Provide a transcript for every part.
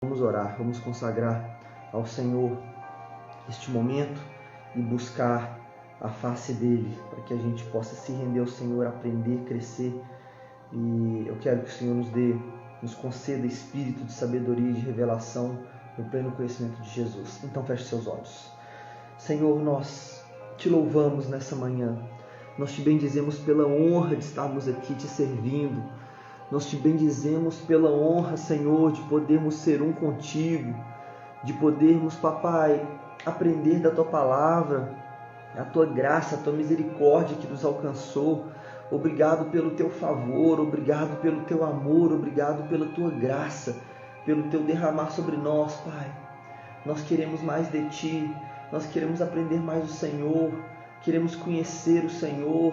Vamos orar, vamos consagrar ao Senhor este momento e buscar a face dele, para que a gente possa se render ao Senhor, aprender, crescer. E eu quero que o Senhor nos conceda espírito de sabedoria e de revelação no pleno conhecimento de Jesus. Então feche seus olhos. Senhor, nós te louvamos nessa manhã. Nós te bendizemos pela honra de estarmos aqui te servindo. Nós te bendizemos pela honra, Senhor, de podermos ser um contigo, de podermos, Papai, aprender da Tua palavra, a Tua graça, a Tua misericórdia que nos alcançou. Obrigado pelo Teu favor, obrigado pelo Teu amor, obrigado pela Tua graça, pelo Teu derramar sobre nós, Pai. Nós queremos mais de Ti, nós queremos aprender mais do Senhor, queremos conhecer o Senhor,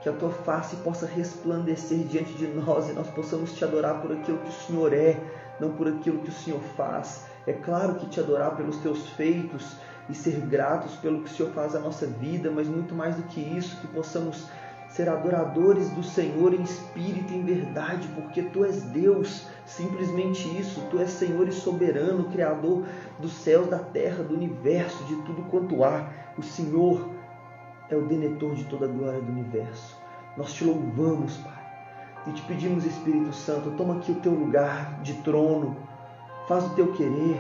que a Tua face possa resplandecer diante de nós e nós possamos Te adorar por aquilo que o Senhor é, não por aquilo que o Senhor faz. É claro que Te adorar pelos Teus feitos e ser gratos pelo que o Senhor faz na nossa vida, mas muito mais do que isso, que possamos ser adoradores do Senhor em espírito e em verdade, porque Tu és Deus, simplesmente isso. Tu és Senhor e soberano, Criador dos céus, da terra, do universo, de tudo quanto há. O Senhor é o detentor de toda a glória do universo. Nós Te louvamos, Pai, e Te pedimos, Espírito Santo, toma aqui o Teu lugar de trono, faz o Teu querer,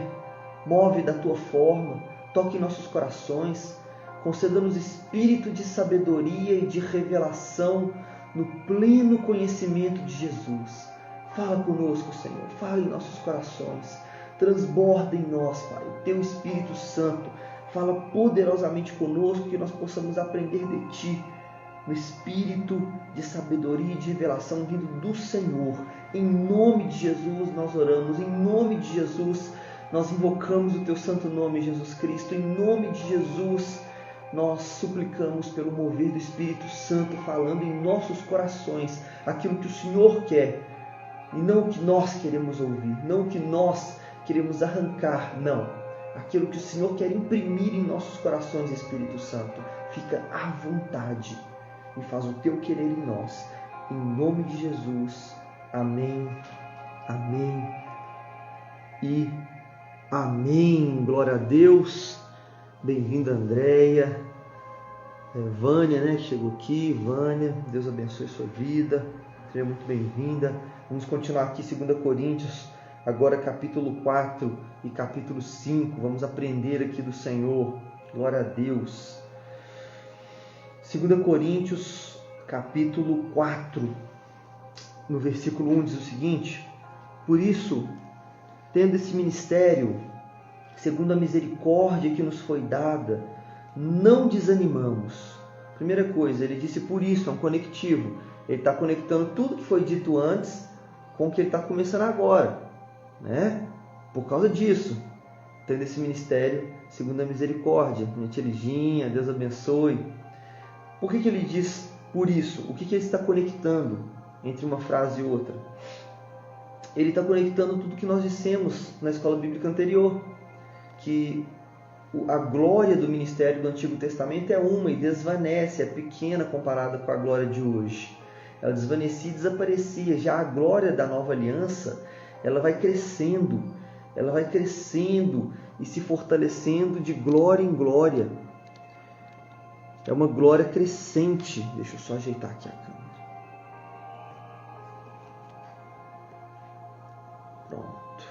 move da Tua forma, toque em nossos corações, conceda-nos espírito de sabedoria e de revelação no pleno conhecimento de Jesus. Fala conosco, Senhor, fala em nossos corações, transborda em nós, Pai, o Teu Espírito Santo. Fala poderosamente conosco, que nós possamos aprender de Ti, no espírito de sabedoria e de revelação vindo do Senhor. Em nome de Jesus nós oramos, em nome de Jesus nós invocamos o Teu santo nome, Jesus Cristo. Em nome de Jesus nós suplicamos pelo mover do Espírito Santo, falando em nossos corações aquilo que o Senhor quer, e não o que nós queremos ouvir, não o que nós queremos arrancar, não. Aquilo que o Senhor quer imprimir em nossos corações, Espírito Santo. Fica à vontade e faz o Teu querer em nós. Em nome de Jesus. Amém, amém e amém. Glória a Deus. Bem-vinda, Andréia. Vânia, né, que chegou aqui. Vânia, Deus abençoe sua vida. Seja muito bem-vinda. Vamos continuar aqui, 2 Coríntios. Agora capítulo 4 e capítulo 5, vamos aprender aqui do Senhor. Glória a Deus. 2 Coríntios, capítulo 4, no versículo 1 diz o seguinte: por isso, tendo esse ministério, segundo a misericórdia que nos foi dada, não desanimamos. Primeira coisa, ele disse por isso, é um conectivo. Ele está conectando tudo que foi dito antes com o que ele está começando agora. Por causa disso, tendo esse ministério segundo a misericórdia. Minha tia Liginha, Deus abençoe. Por que ele diz por isso? O que ele está conectando entre uma frase e outra? Ele está conectando tudo que nós dissemos na escola bíblica anterior, que a glória do ministério do Antigo Testamento é uma e desvanece, é pequena comparada com a glória de hoje. Ela desvanecia e desaparecia. Já a glória da nova aliança, ela vai crescendo e se fortalecendo de glória em glória. É uma glória crescente. Deixa eu só ajeitar aqui a câmera. Pronto.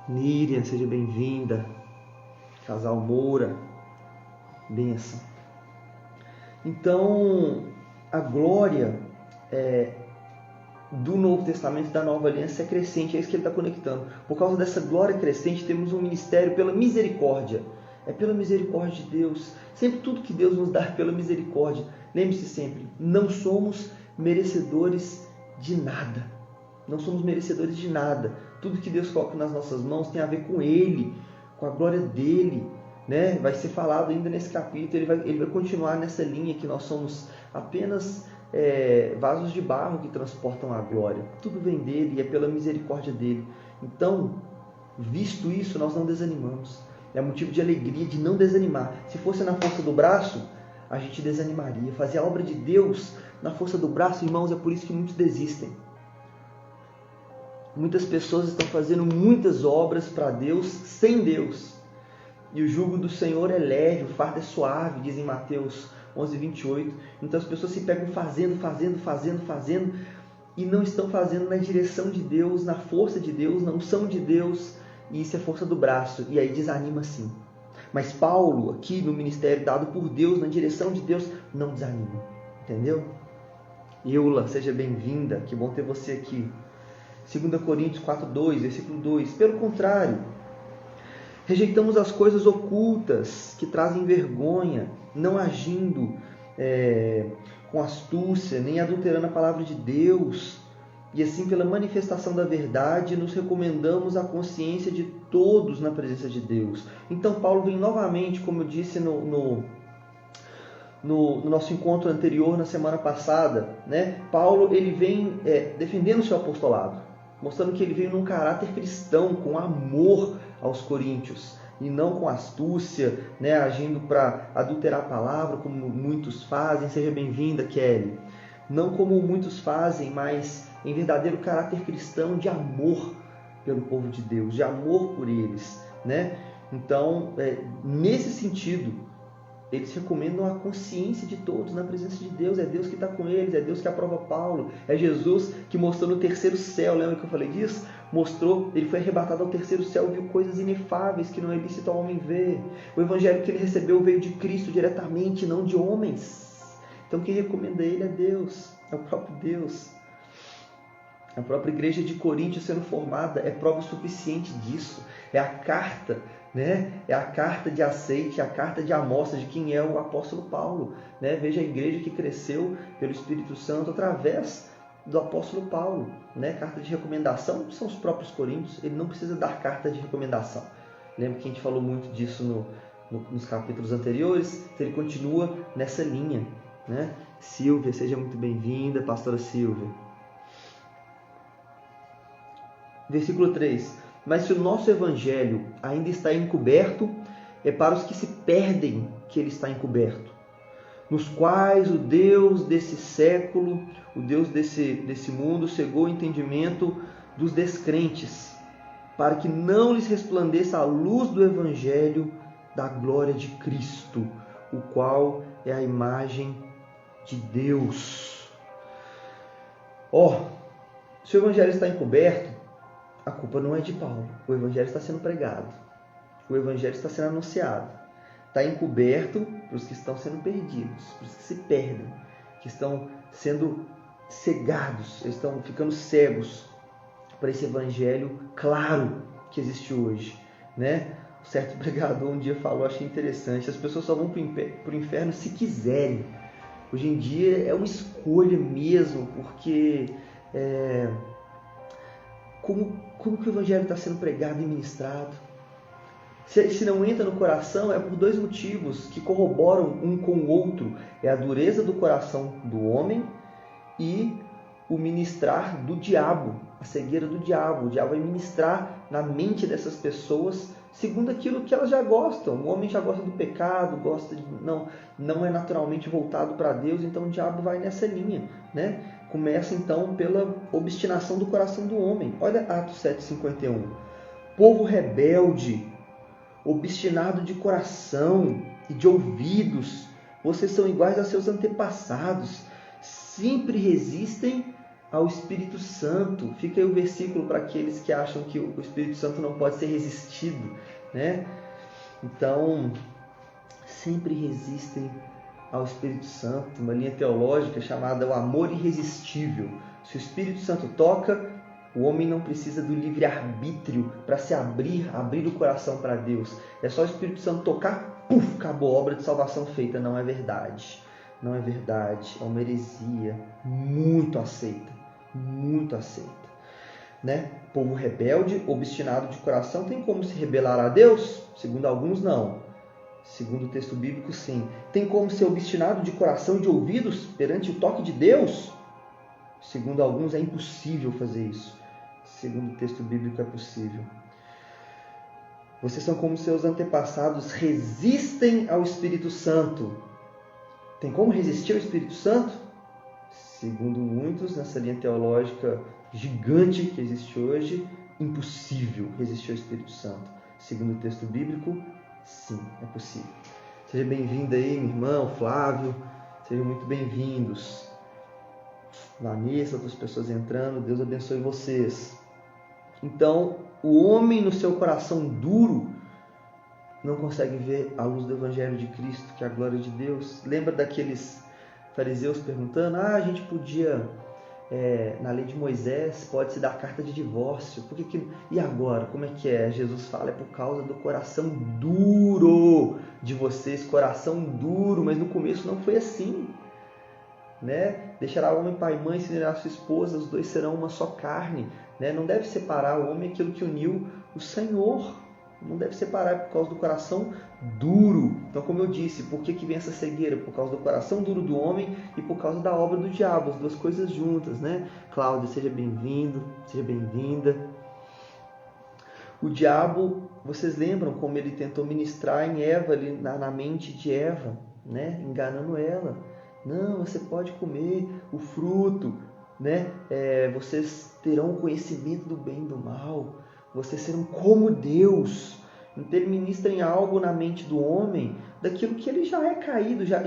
Miriam, seja bem-vinda. Casal Moura, bênção. Então, a glória do Novo Testamento, da Nova Aliança, é crescente, é isso que ele está conectando. Por causa dessa glória crescente, temos um ministério pela misericórdia. É pela misericórdia de Deus. Sempre tudo que Deus nos dá é pela misericórdia. Lembre-se sempre, não somos merecedores de nada. Não somos merecedores de nada. Tudo que Deus coloca nas nossas mãos tem a ver com Ele, com a glória dEle. Vai ser falado ainda nesse capítulo, ele vai continuar nessa linha que nós somos apenas vasos de barro que transportam a glória. Tudo vem dEle e é pela misericórdia dEle. Então, visto isso, nós não desanimamos. É motivo de alegria, de não desanimar. Se fosse na força do braço, a gente desanimaria. Fazer a obra de Deus na força do braço, irmãos, é por isso que muitos desistem. Muitas pessoas estão fazendo muitas obras para Deus sem Deus. E o jugo do Senhor é leve, o fardo é suave, diz em Mateus 11:28. Então as pessoas se pegam fazendo, e não estão fazendo na direção de Deus, na força de Deus, na unção de Deus, e isso é força do braço, e aí desanima sim. Mas Paulo, aqui no ministério dado por Deus, na direção de Deus, não desanima, entendeu? Eula, seja bem-vinda, que bom ter você aqui. 2 Coríntios 4:2, versículo 2. Pelo contrário, rejeitamos as coisas ocultas que trazem vergonha, não agindo com astúcia, nem adulterando a palavra de Deus, e assim pela manifestação da verdade nos recomendamos a consciência de todos na presença de Deus. Então Paulo vem novamente, como eu disse no nosso encontro anterior, na semana passada, né? Paulo ele vem defendendo o seu apostolado, mostrando que ele veio num caráter cristão, com amor aos coríntios, e não com astúcia, né, agindo para adulterar a palavra, como muitos fazem. Seja bem-vinda, Kelly. Não como muitos fazem, mas em verdadeiro caráter cristão de amor pelo povo de Deus, de amor por eles, né? Então, nesse sentido, eles recomendam a consciência de todos na presença de Deus. É Deus que está com eles, é Deus que aprova Paulo, é Jesus que mostrou no terceiro céu. Lembra que eu falei disso? Mostrou, ele foi arrebatado ao terceiro céu e viu coisas inefáveis que não é lícito ao homem ver. O evangelho que ele recebeu veio de Cristo diretamente, não de homens. Então quem recomenda ele é Deus, é o próprio Deus. A própria igreja de Corinto sendo formada é prova suficiente disso. É a carta, né? É a carta de aceite, a carta de amostra de quem é o apóstolo Paulo, né? Veja a igreja que cresceu pelo Espírito Santo através do apóstolo Paulo, né? Carta de recomendação são os próprios coríntios. Ele não precisa dar carta de recomendação. Lembra que a gente falou muito disso nos capítulos anteriores? Ele continua nessa linha, né? Silvia, seja muito bem-vinda, pastora Silvia. Versículo 3. Mas se o nosso evangelho ainda está encoberto, é para os que se perdem que ele está encoberto, nos quais o Deus desse século, o Deus desse mundo, cegou o entendimento dos descrentes, para que não lhes resplandeça a luz do evangelho da glória de Cristo, o qual é a imagem de Deus. Se o evangelho está encoberto, a culpa não é de Paulo. O evangelho está sendo pregado, o evangelho está sendo anunciado. Está encoberto para os que estão sendo perdidos, para os que se perdem, que estão sendo cegados, eles estão ficando cegos para esse evangelho claro que existe hoje, né? Um certo pregador um dia falou, achei interessante: as pessoas só vão para o inferno se quiserem. Hoje em dia é uma escolha mesmo, porque como que o evangelho está sendo pregado e ministrado? Se não entra no coração, é por dois motivos que corroboram um com o outro. É a dureza do coração do homem e o ministrar do diabo, a cegueira do diabo. O diabo vai ministrar na mente dessas pessoas segundo aquilo que elas já gostam. O homem já gosta do pecado, não é naturalmente voltado para Deus, então o diabo vai nessa linha, né? Começa então pela obstinação do coração do homem. Olha Atos 7:51. Povo rebelde, obstinado de coração e de ouvidos, vocês são iguais a seus antepassados, sempre resistem ao Espírito Santo. Fica aí o versículo para aqueles que acham que o Espírito Santo não pode ser resistido, né? Então, sempre resistem ao Espírito Santo, uma linha teológica chamada o amor irresistível. Se o Espírito Santo toca, o homem não precisa do livre-arbítrio para se abrir o coração para Deus. É só o Espírito Santo tocar, acabou, obra de salvação feita. Não é verdade. Não é verdade. É uma heresia muito aceita. Muito aceita. Né? Povo rebelde, obstinado de coração, tem como se rebelar a Deus? Segundo alguns, não. Segundo o texto bíblico, sim. Tem como ser obstinado de coração e de ouvidos perante o toque de Deus? Segundo alguns, é impossível fazer isso. Segundo o texto bíblico, é possível. Vocês são como seus antepassados, resistem ao Espírito Santo. Tem como resistir ao Espírito Santo? Segundo muitos, nessa linha teológica gigante que existe hoje, impossível resistir ao Espírito Santo. Segundo o texto bíblico, sim, é possível. Seja bem-vindo aí, meu irmão, Flávio. Sejam muito bem-vindos. Vanessa, outras pessoas entrando. Deus abençoe vocês. Então, o homem no seu coração duro não consegue ver a luz do Evangelho de Cristo, que é a glória de Deus. Lembra daqueles fariseus perguntando, a gente podia, na lei de Moisés, pode-se dar carta de divórcio. E agora? Como é que é? Jesus fala, é por causa do coração duro de vocês, coração duro, mas no começo não foi assim. Né? Deixará o homem pai e mãe, se unirá a sua esposa, os dois serão uma só carne. Né? Não deve separar o homem aquilo que uniu o Senhor. Não deve separar por causa do coração duro. Então, como eu disse, por que vem essa cegueira? Por causa do coração duro do homem e por causa da obra do diabo, as duas coisas juntas, né? Cláudia, seja bem-vindo, seja bem-vinda. O diabo, vocês lembram como ele tentou ministrar em Eva, ali na mente de Eva, né? Enganando ela. Não, você pode comer o fruto, né? Vocês terão o conhecimento do bem e do mal. Vocês serão como Deus. Então ele ministra em algo na mente do homem daquilo que ele já é caído, já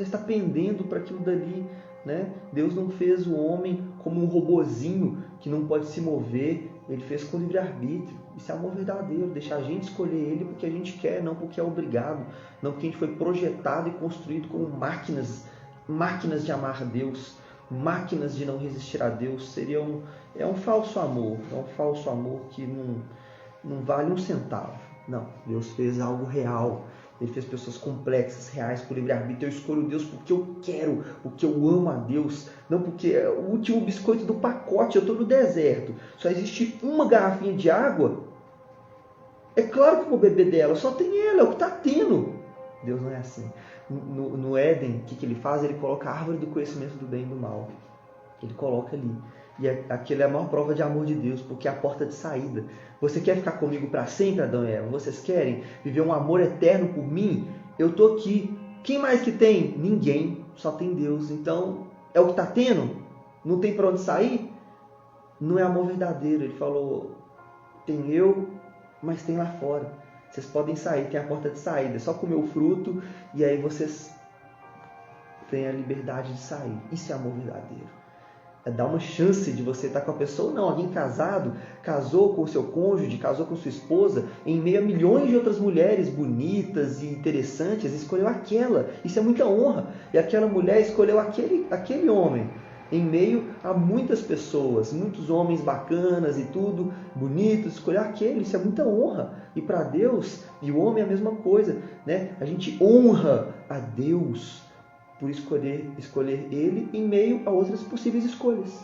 está pendendo para aquilo dali. Né? Deus não fez o homem como um robozinho que não pode se mover. Ele fez com livre-arbítrio. Isso é amor verdadeiro. Deixar a gente escolher ele porque a gente quer, não porque é obrigado. Não porque a gente foi projetado e construído como máquinas de amar a Deus. Máquinas de não resistir a Deus. É um falso amor. É um falso amor que não vale um centavo. Não, Deus fez algo real. Ele fez pessoas complexas, reais, por livre-arbítrio. Eu escolho Deus porque eu quero, porque eu amo a Deus. Não porque é o último biscoito do pacote. Eu estou no deserto. Só existe uma garrafinha de água. É claro que eu vou beber dela. Só tem ela, é o que está tendo. Deus não é assim. No Éden, o que ele faz? Ele coloca a árvore do conhecimento do bem e do mal. Ele coloca ali. E aquilo é a maior prova de amor de Deus, porque é a porta de saída. Você quer ficar comigo para sempre, Adão e Eva? Vocês querem viver um amor eterno por mim? Eu estou aqui. Quem mais que tem? Ninguém. Só tem Deus. Então, é o que está tendo? Não tem para onde sair? Não é amor verdadeiro. Ele falou, tem eu, mas tem lá fora. Vocês podem sair, tem a porta de saída. É só comer o fruto e aí vocês têm a liberdade de sair. Isso é amor verdadeiro. É dar uma chance de você estar com a pessoa. Não, alguém casado, casou com o seu cônjuge, casou com sua esposa, em meio a milhões de outras mulheres bonitas e interessantes, escolheu aquela. Isso é muita honra. E aquela mulher escolheu aquele homem. Em meio a muitas pessoas, muitos homens bacanas e tudo, bonitos, escolher aquele, isso é muita honra. E para Deus, e o homem é a mesma coisa, né? A gente honra a Deus por escolher ele em meio a outras possíveis escolhas.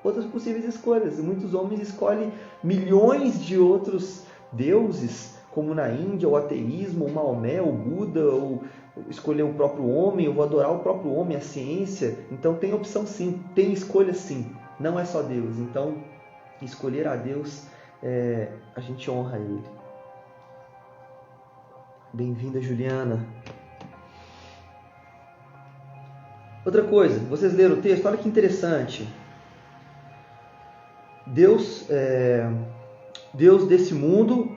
Outras possíveis escolhas. Muitos homens escolhem milhões de outros deuses, como na Índia, o ateísmo, o Maomé, o Buda, ou escolher o próprio homem, eu vou adorar o próprio homem, a ciência. Então tem opção sim, tem escolha sim, não é só Deus. Então escolher a Deus, a gente honra Ele. Bem-vinda, Juliana. Outra coisa, vocês leram o texto, olha que interessante. Deus desse mundo,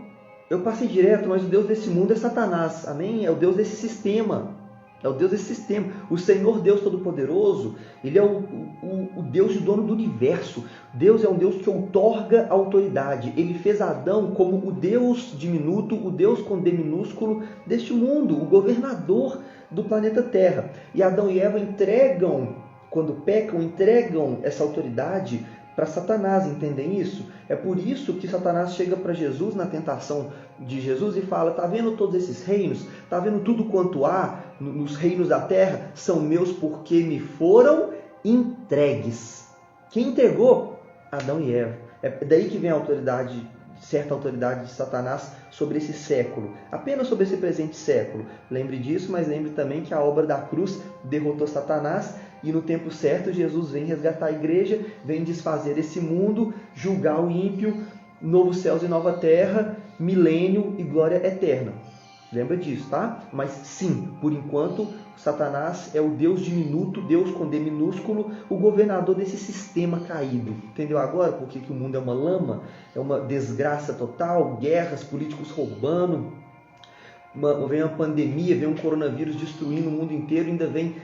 eu passei direto, mas o Deus desse mundo é Satanás, amém? É o Deus desse sistema, é o Deus desse sistema. O Senhor Deus Todo-Poderoso, Ele é o Deus e o dono do universo. Deus é um Deus que outorga autoridade. Ele fez Adão como o Deus diminuto, o Deus com D minúsculo deste mundo, o governador do planeta Terra. E Adão e Eva quando pecam, entregam essa autoridade para Satanás, entendem isso? É por isso que Satanás chega para Jesus na tentação de Jesus e fala, está vendo todos esses reinos? Está vendo tudo quanto há nos reinos da terra? São meus porque me foram entregues. Quem entregou? Adão e Eva. É daí que vem a autoridade, certa autoridade de Satanás sobre esse século, apenas sobre esse presente século. Lembre disso, mas lembre também que a obra da cruz derrotou Satanás e no tempo certo Jesus vem resgatar a igreja, vem desfazer esse mundo, julgar o ímpio, novos céus e nova terra, milênio e glória eterna. Lembra disso, tá? Mas sim, por enquanto, Satanás é o Deus diminuto, Deus com D minúsculo, o governador desse sistema caído. Entendeu agora por que o mundo é uma lama? É uma desgraça total, guerras, políticos roubando, vem uma pandemia, vem um coronavírus destruindo o mundo inteiro, ainda vem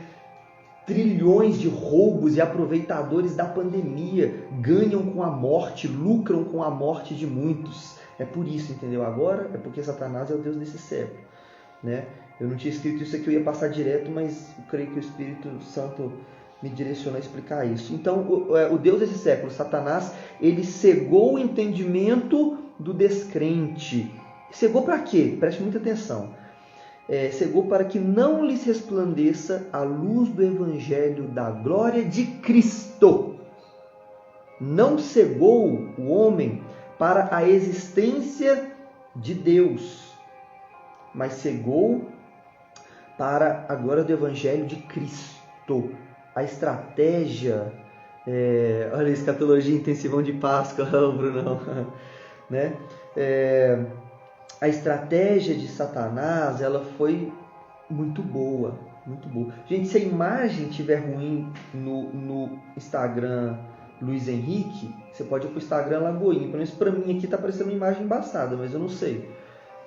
trilhões de roubos e aproveitadores da pandemia, ganham com a morte, lucram com a morte de muitos. É por isso, entendeu? Agora é porque Satanás é o Deus desse século, né? Eu não tinha escrito isso aqui, eu ia passar direto, mas eu creio que o Espírito Santo me direciona a explicar isso. Então, o Deus desse século, Satanás, ele cegou o entendimento do descrente. Cegou para quê? Preste muita atenção. Cegou para que não lhes resplandeça a luz do Evangelho da glória de Cristo. Não cegou o homem para a existência de Deus, mas cegou para a glória do Evangelho de Cristo. A estratégia, olha a escatologia intensivão de Páscoa, Brunão, né? A estratégia de Satanás, ela foi muito boa, muito boa. Gente, se a imagem estiver ruim no Instagram Luiz Henrique, você pode ir para o Instagram Lagoinha. Pelo menos para mim aqui está parecendo uma imagem embaçada, mas eu não sei.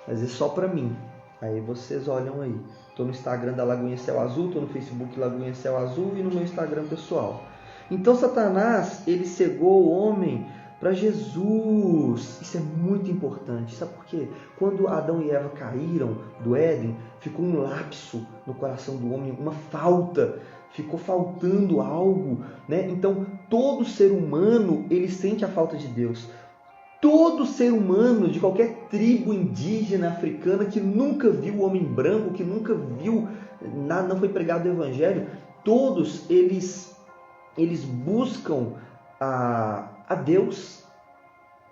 Mas é só para mim. Aí vocês olham aí. Estou no Instagram da Lagoinha Céu Azul, estou no Facebook Lagoinha Céu Azul e no meu Instagram pessoal. Então Satanás, ele cegou o homem para Jesus. Isso é muito importante. Sabe por quê? Quando Adão e Eva caíram do Éden, ficou um lapso no coração do homem, uma falta. Ficou faltando algo, né? Então, todo ser humano, ele sente a falta de Deus. Todo ser humano de qualquer tribo indígena, africana, que nunca viu o homem branco, que nunca viu, não foi pregado o Evangelho, todos eles buscam a Deus.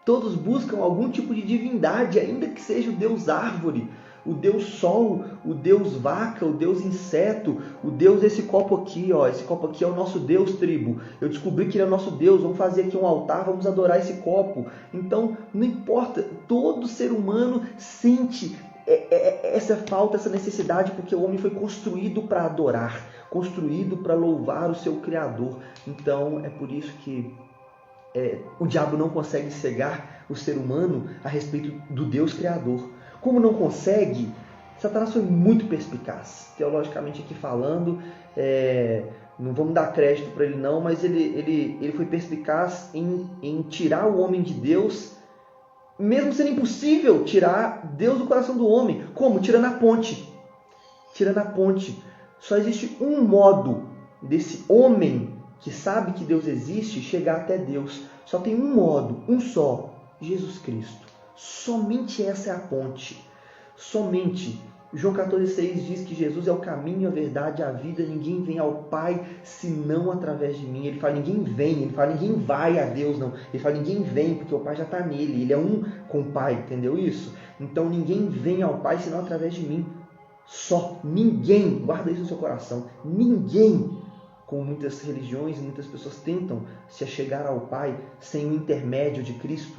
Todos buscam algum tipo de divindade, ainda que seja o Deus árvore, o Deus sol, o Deus vaca, o Deus inseto, o Deus desse copo aqui, ó. Esse copo aqui é o nosso Deus, tribo. Eu descobri que ele é o nosso Deus, vamos fazer aqui um altar, vamos adorar esse copo. Então, não importa, todo ser humano sente essa falta, essa necessidade, porque o homem foi construído para adorar, construído para louvar o seu Criador. Então, é por isso que o diabo não consegue cegar o ser humano a respeito do Deus Criador. Como não consegue, Satanás foi muito perspicaz, teologicamente aqui falando, não vamos dar crédito para ele não, mas ele foi perspicaz em tirar o homem de Deus, mesmo sendo impossível tirar Deus do coração do homem. Como? Tirando a ponte. Tirando a ponte. Só existe um modo desse homem que sabe que Deus existe chegar até Deus. Só tem um modo, um só, Jesus Cristo. Somente essa é a ponte. Somente. João 14,6 diz que Jesus é o caminho, a verdade e a vida. Ninguém vem ao Pai senão através de mim. Ele fala ninguém vem, ele fala ninguém vai a Deus, não. Ele fala ninguém vem porque o Pai já está nele. Ele é um com o Pai, entendeu isso? Então ninguém vem ao Pai senão através de mim. Só. Ninguém. Guarda isso no seu coração. Ninguém. Como muitas religiões e muitas pessoas tentam se achegar ao Pai sem o intermédio de Cristo.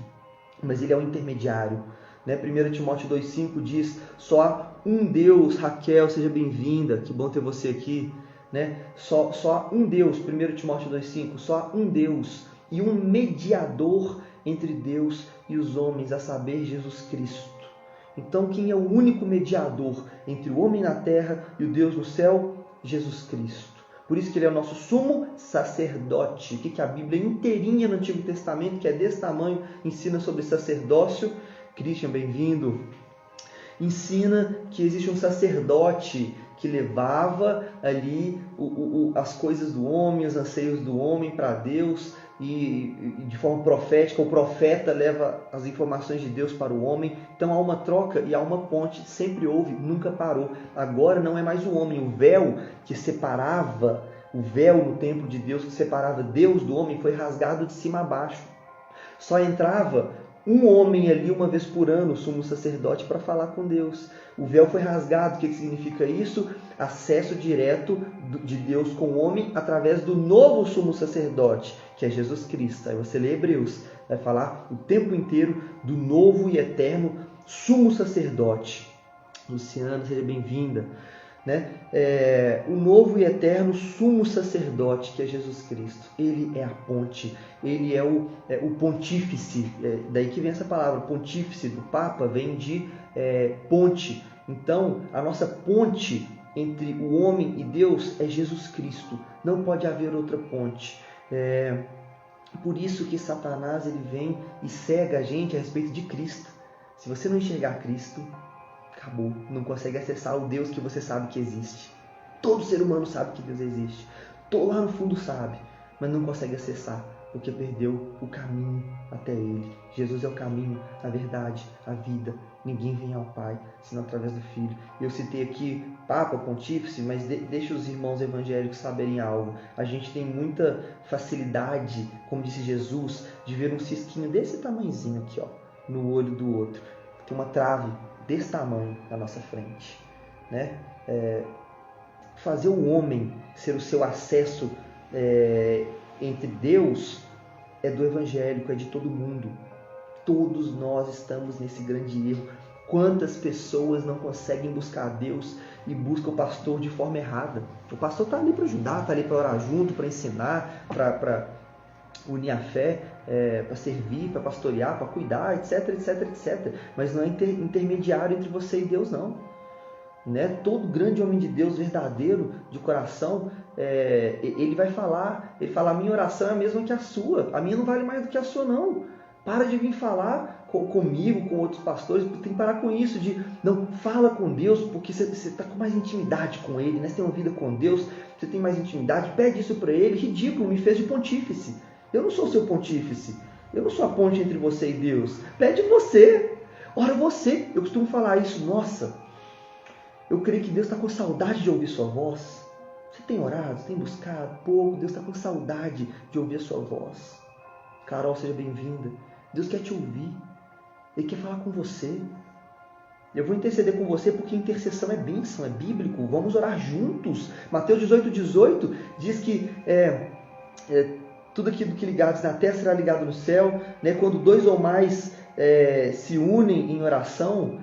Mas ele é o intermediário. 1 Timóteo 2,5 diz, só há um Deus. Raquel, seja bem-vinda, que bom ter você aqui. Só há um Deus, 1 Timóteo 2,5, só há um Deus e um mediador entre Deus e os homens, a saber, Jesus Cristo. Então, quem é o único mediador entre o homem na terra e o Deus no céu? Jesus Cristo. Por isso que ele é o nosso sumo sacerdote. O que a Bíblia inteirinha no Antigo Testamento, que é desse tamanho, ensina sobre sacerdócio. Christian, bem-vindo. Ensina que existe um sacerdote que levava ali as coisas do homem, os anseios do homem para Deus, e de forma profética, o profeta leva as informações de Deus para o homem. Então há uma troca e há uma ponte, sempre houve, nunca parou. Agora não é mais o homem, o véu que separava, o véu no templo de Deus que separava Deus do homem foi rasgado de cima a baixo. Só entrava um homem ali uma vez por ano, o sumo sacerdote, para falar com Deus. O véu foi rasgado. O que significa isso? Acesso direto de Deus com o homem através do novo sumo sacerdote, que é Jesus Cristo. Aí você lê Hebreus, vai falar o tempo inteiro do novo e eterno sumo sacerdote. Luciana, seja bem-vinda. Né? O novo e eterno sumo sacerdote, que é Jesus Cristo. Ele é a ponte, ele é o pontífice, daí que vem essa palavra, pontífice do Papa, vem de ponte. Então, a nossa ponte entre o homem e Deus é Jesus Cristo, não pode haver outra ponte. Por isso que Satanás ele vem e cega a gente a respeito de Cristo. Se você não enxergar Cristo, acabou, não consegue acessar o Deus que você sabe que existe. Todo ser humano sabe que Deus existe, lá no fundo sabe, mas não consegue acessar, porque perdeu o caminho até Ele. Jesus é o caminho, a verdade, a vida. Ninguém vem ao Pai senão através do Filho. Eu citei aqui Papa, Pontífice, mas deixa os irmãos evangélicos saberem algo. A gente tem muita facilidade, como disse Jesus, de ver um cisquinho desse tamanhozinho aqui, ó, no olho do outro. Tem uma trave desse tamanho na nossa frente, né? Fazer o homem ser o seu acesso entre Deus é do evangélico, é de todo mundo. Todos nós estamos nesse grande erro. Quantas pessoas não conseguem buscar a Deus e buscam o pastor de forma errada? O pastor está ali para ajudar, está ali para orar junto, para ensinar, para unir a fé, para servir, para pastorear, para cuidar, etc, etc, etc. Mas não é intermediário entre você e Deus, não. Né? Todo grande homem de Deus verdadeiro, de coração, ele vai falar, ele fala, a minha oração é a mesma que a sua, a minha não vale mais do que a sua, não. Para de vir falar comigo, com outros pastores, tem que parar com isso, não, fala com Deus, porque você está com mais intimidade com Ele, né? Você tem uma vida com Deus, você tem mais intimidade, pede isso para Ele. Ridículo, me fez de pontífice. Eu não sou seu pontífice, eu não sou a ponte entre você e Deus. Pede você, ora você. Eu costumo falar isso, nossa, eu creio que Deus está com saudade de ouvir sua voz. Você tem orado, você tem buscado pouco, Deus está com saudade de ouvir a sua voz. Carol, seja bem-vinda. Deus quer te ouvir, Ele quer falar com você. Eu vou interceder com você porque intercessão é bênção, é bíblico. Vamos orar juntos. Mateus 18:18 diz que tudo aquilo que ligados na terra será ligado no céu. Né? Quando dois ou mais se unem em oração,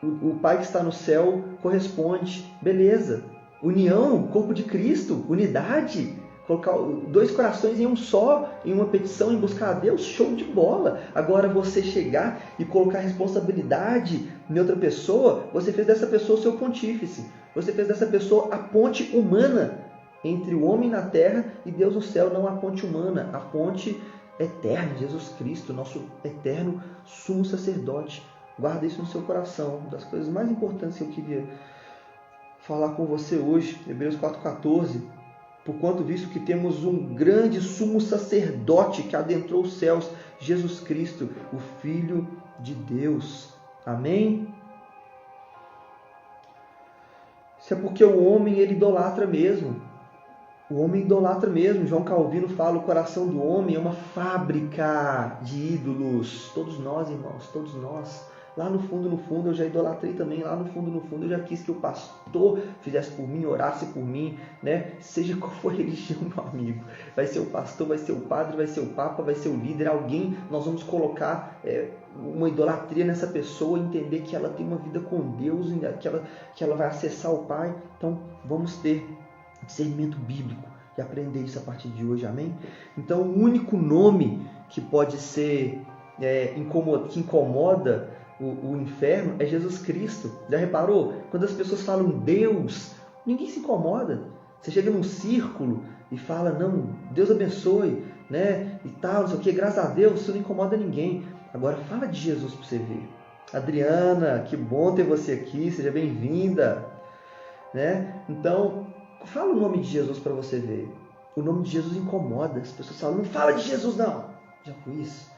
o Pai que está no céu corresponde. Beleza. União, corpo de Cristo, unidade. Colocar dois corações em um só, em uma petição, em buscar a Deus, show de bola. Agora você chegar e colocar responsabilidade em outra pessoa, você fez dessa pessoa o seu pontífice. Você fez dessa pessoa a ponte humana entre o homem na terra e Deus no céu, não a ponte humana, a ponte eterna, Jesus Cristo, nosso eterno sumo sacerdote. Guarda isso no seu coração. Uma das coisas mais importantes que eu queria falar com você hoje, Hebreus 4:14. Porquanto visto que temos um grande sumo sacerdote que adentrou os céus, Jesus Cristo, o Filho de Deus. Amém? Isso é porque o homem, ele idolatra mesmo. O homem idolatra mesmo. João Calvino fala, o coração do homem é uma fábrica de ídolos. Todos nós, irmãos, todos nós. Lá no fundo, eu já idolatrei também. Lá no fundo, eu já quis que o pastor fizesse por mim, orasse por mim, né? Seja qual for a religião, meu amigo. Vai ser o pastor, vai ser o padre, vai ser o papa, vai ser o líder. Alguém, nós vamos colocar uma idolatria nessa pessoa, entender que ela tem uma vida com Deus, que ela vai acessar o Pai. Então, vamos ter discernimento bíblico e aprender isso a partir de hoje, amém? Então, o único nome que pode ser, que incomoda o inferno é Jesus Cristo. Já reparou? Quando as pessoas falam Deus, ninguém se incomoda. Você chega num círculo e fala, não, Deus abençoe, né? E tal, não sei o que, graças a Deus, isso não incomoda ninguém. Agora fala de Jesus para você ver. Adriana, que bom ter você aqui, seja bem-vinda, né? Então, fala o nome de Jesus para você ver. O nome de Jesus incomoda. As pessoas falam, não fala de Jesus não. Já foi isso?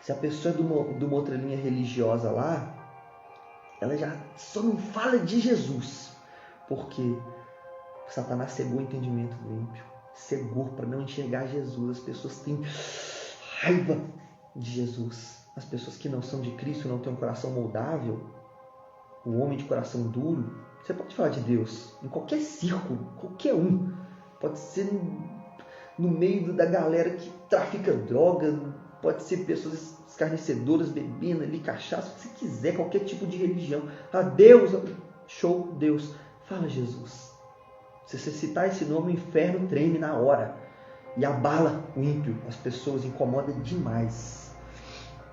Se a pessoa é de uma outra linha religiosa lá, ela já só não fala de Jesus. Porque Satanás cegou o entendimento do ímpio. Cegou para não enxergar Jesus. As pessoas têm raiva de Jesus. As pessoas que não são de Cristo, não têm um coração moldável, o homem de coração duro. Você pode falar de Deus em qualquer círculo, qualquer um. Pode ser no meio da galera que trafica droga, pode ser pessoas escarnecedoras, bebendo ali, cachaça, o que você quiser, qualquer tipo de religião. Deus, show, Deus. Fala Jesus. Se você citar esse nome, o inferno treme na hora e abala o ímpio. As pessoas incomodam demais.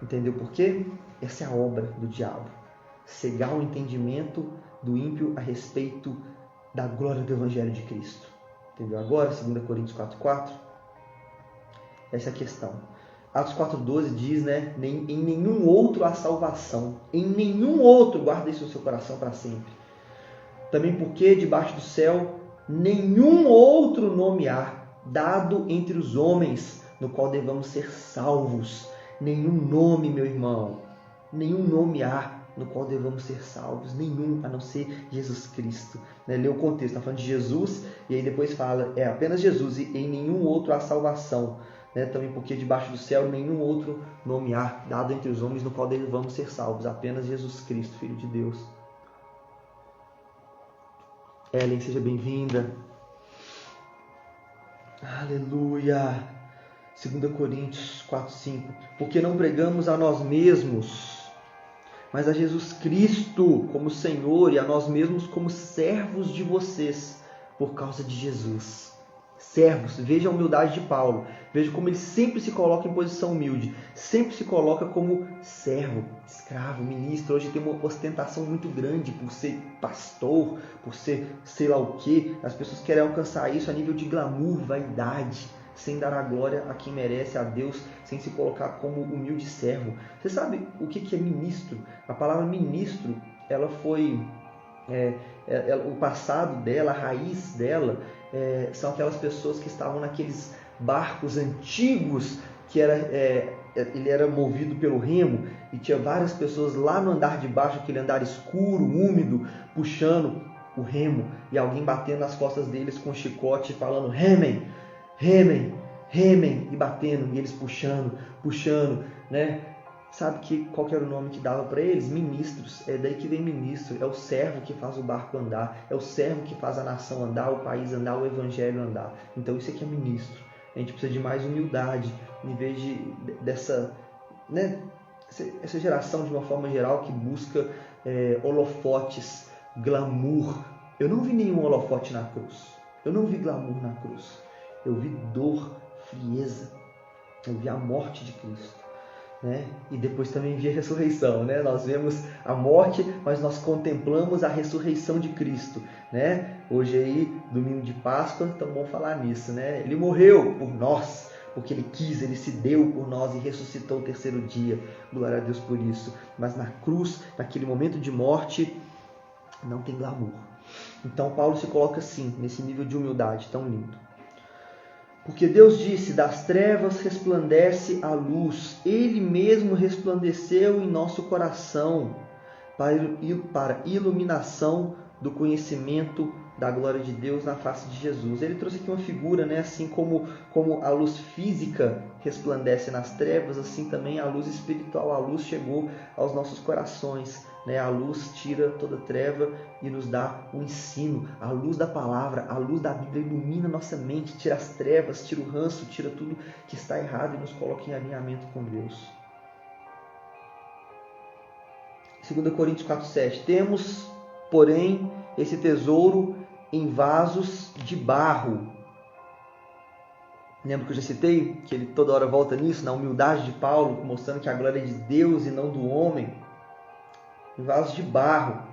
Entendeu por quê? Essa é a obra do diabo. Cegar o entendimento do ímpio a respeito da glória do Evangelho de Cristo. Entendeu? Agora, 2 Coríntios 4,4, essa é a questão. Atos 4,12 diz, né? Em nenhum outro há salvação. Em nenhum outro, guarda isso no seu coração para sempre. Também porque debaixo do céu nenhum outro nome há, dado entre os homens, no qual devamos ser salvos. Nenhum nome, meu irmão, nenhum nome há no qual devamos ser salvos, nenhum, a não ser Jesus Cristo. Lê o contexto, está falando de Jesus, e aí depois fala, apenas Jesus, e em nenhum outro há salvação. Também porque debaixo do céu nenhum outro nome há, dado entre os homens, no qual devamos ser salvos, apenas Jesus Cristo, Filho de Deus. Ellen, seja bem-vinda. Aleluia. 2 Coríntios 4,5. Porque não pregamos a nós mesmos, mas a Jesus Cristo como Senhor, e a nós mesmos como servos de vocês, por causa de Jesus. Servos, veja a humildade de Paulo, veja como ele sempre se coloca em posição humilde, sempre se coloca como servo, escravo, ministro. Hoje tem uma ostentação muito grande por ser pastor, por ser sei lá o que. As pessoas querem alcançar isso a nível de glamour, vaidade, sem dar a glória a quem merece, a Deus, sem se colocar como humilde servo. Você sabe o que é ministro? A palavra ministro, ela foi... o passado dela, a raiz dela, são aquelas pessoas que estavam naqueles barcos antigos que ele era movido pelo remo, e tinha várias pessoas lá no andar de baixo, aquele andar escuro, úmido, puxando o remo, e alguém batendo nas costas deles com um chicote, falando remem, remem, remem, e batendo, e eles puxando, né? Sabe qual que era o nome que dava para eles? Ministros. É daí que vem ministro. É o servo que faz o barco andar. É o servo que faz a nação andar, o país andar, o evangelho andar. Então isso aqui é ministro. A gente precisa de mais humildade, em vez dessa, né, essa geração, de uma forma geral, que busca holofotes, glamour. Eu não vi nenhum holofote na cruz. Eu não vi glamour na cruz. Eu vi dor, frieza. Eu vi a morte de Cristo. E depois também vi a ressurreição, né? Nós vemos a morte, mas nós contemplamos a ressurreição de Cristo, né? Hoje aí, domingo de Páscoa, então vamos falar nisso, né? Ele morreu por nós, porque Ele quis, Ele se deu por nós e ressuscitou o terceiro dia. Glória a Deus por isso. Mas na cruz, naquele momento de morte, não tem glamour. Então Paulo se coloca assim, nesse nível de humildade tão lindo. Porque Deus disse, das trevas resplandece a luz. Ele mesmo resplandeceu em nosso coração para iluminação do conhecimento da glória de Deus na face de Jesus. Ele trouxe aqui uma figura, né? Assim como a luz física resplandece nas trevas, assim também a luz espiritual, a luz chegou aos nossos corações. A luz tira toda treva e nos dá o ensino. A luz da palavra, a luz da Bíblia ilumina nossa mente, tira as trevas, tira o ranço, tira tudo que está errado e nos coloca em alinhamento com Deus. 2 Coríntios 4,7. Temos, porém, esse tesouro em vasos de barro. Lembra que eu já citei? Que ele toda hora volta nisso, na humildade de Paulo, mostrando que a glória é de Deus e não do homem. Em vasos de barro,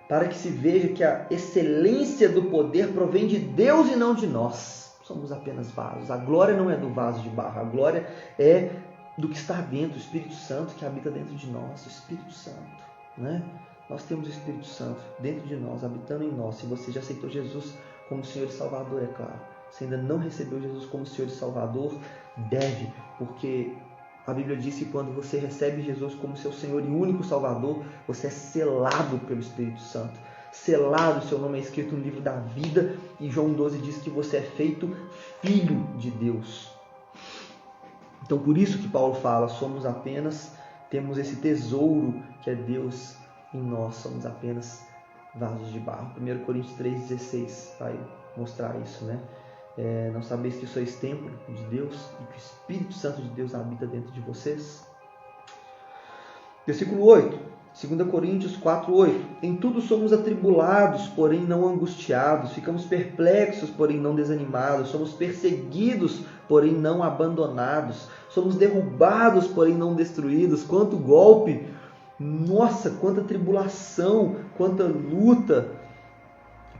para que se veja que a excelência do poder provém de Deus e não de nós. Somos apenas vasos. A glória não é do vaso de barro, a glória é do que está dentro, o Espírito Santo que habita dentro de nós, o Espírito Santo, né? Nós temos o Espírito Santo dentro de nós, habitando em nós. Se você já aceitou Jesus como Senhor e Salvador, é claro. Se ainda não recebeu Jesus como Senhor e Salvador, deve, porque a Bíblia diz que quando você recebe Jesus como seu Senhor e único Salvador, você é selado pelo Espírito Santo. Selado, seu nome é escrito no livro da vida, e João 12 diz que você é feito filho de Deus. Então por isso que Paulo fala, temos esse tesouro que é Deus em nós, somos apenas vasos de barro. 1 Coríntios 3,16 vai mostrar isso, né? Não sabeis que sois templo de Deus e que o Espírito Santo de Deus habita dentro de vocês? Versículo 8, 2 Coríntios 4:8. Em tudo somos atribulados, porém não angustiados, ficamos perplexos, porém não desanimados, somos perseguidos, porém não abandonados, somos derrubados, porém não destruídos. Quanto golpe, nossa, quanta tribulação, quanta luta,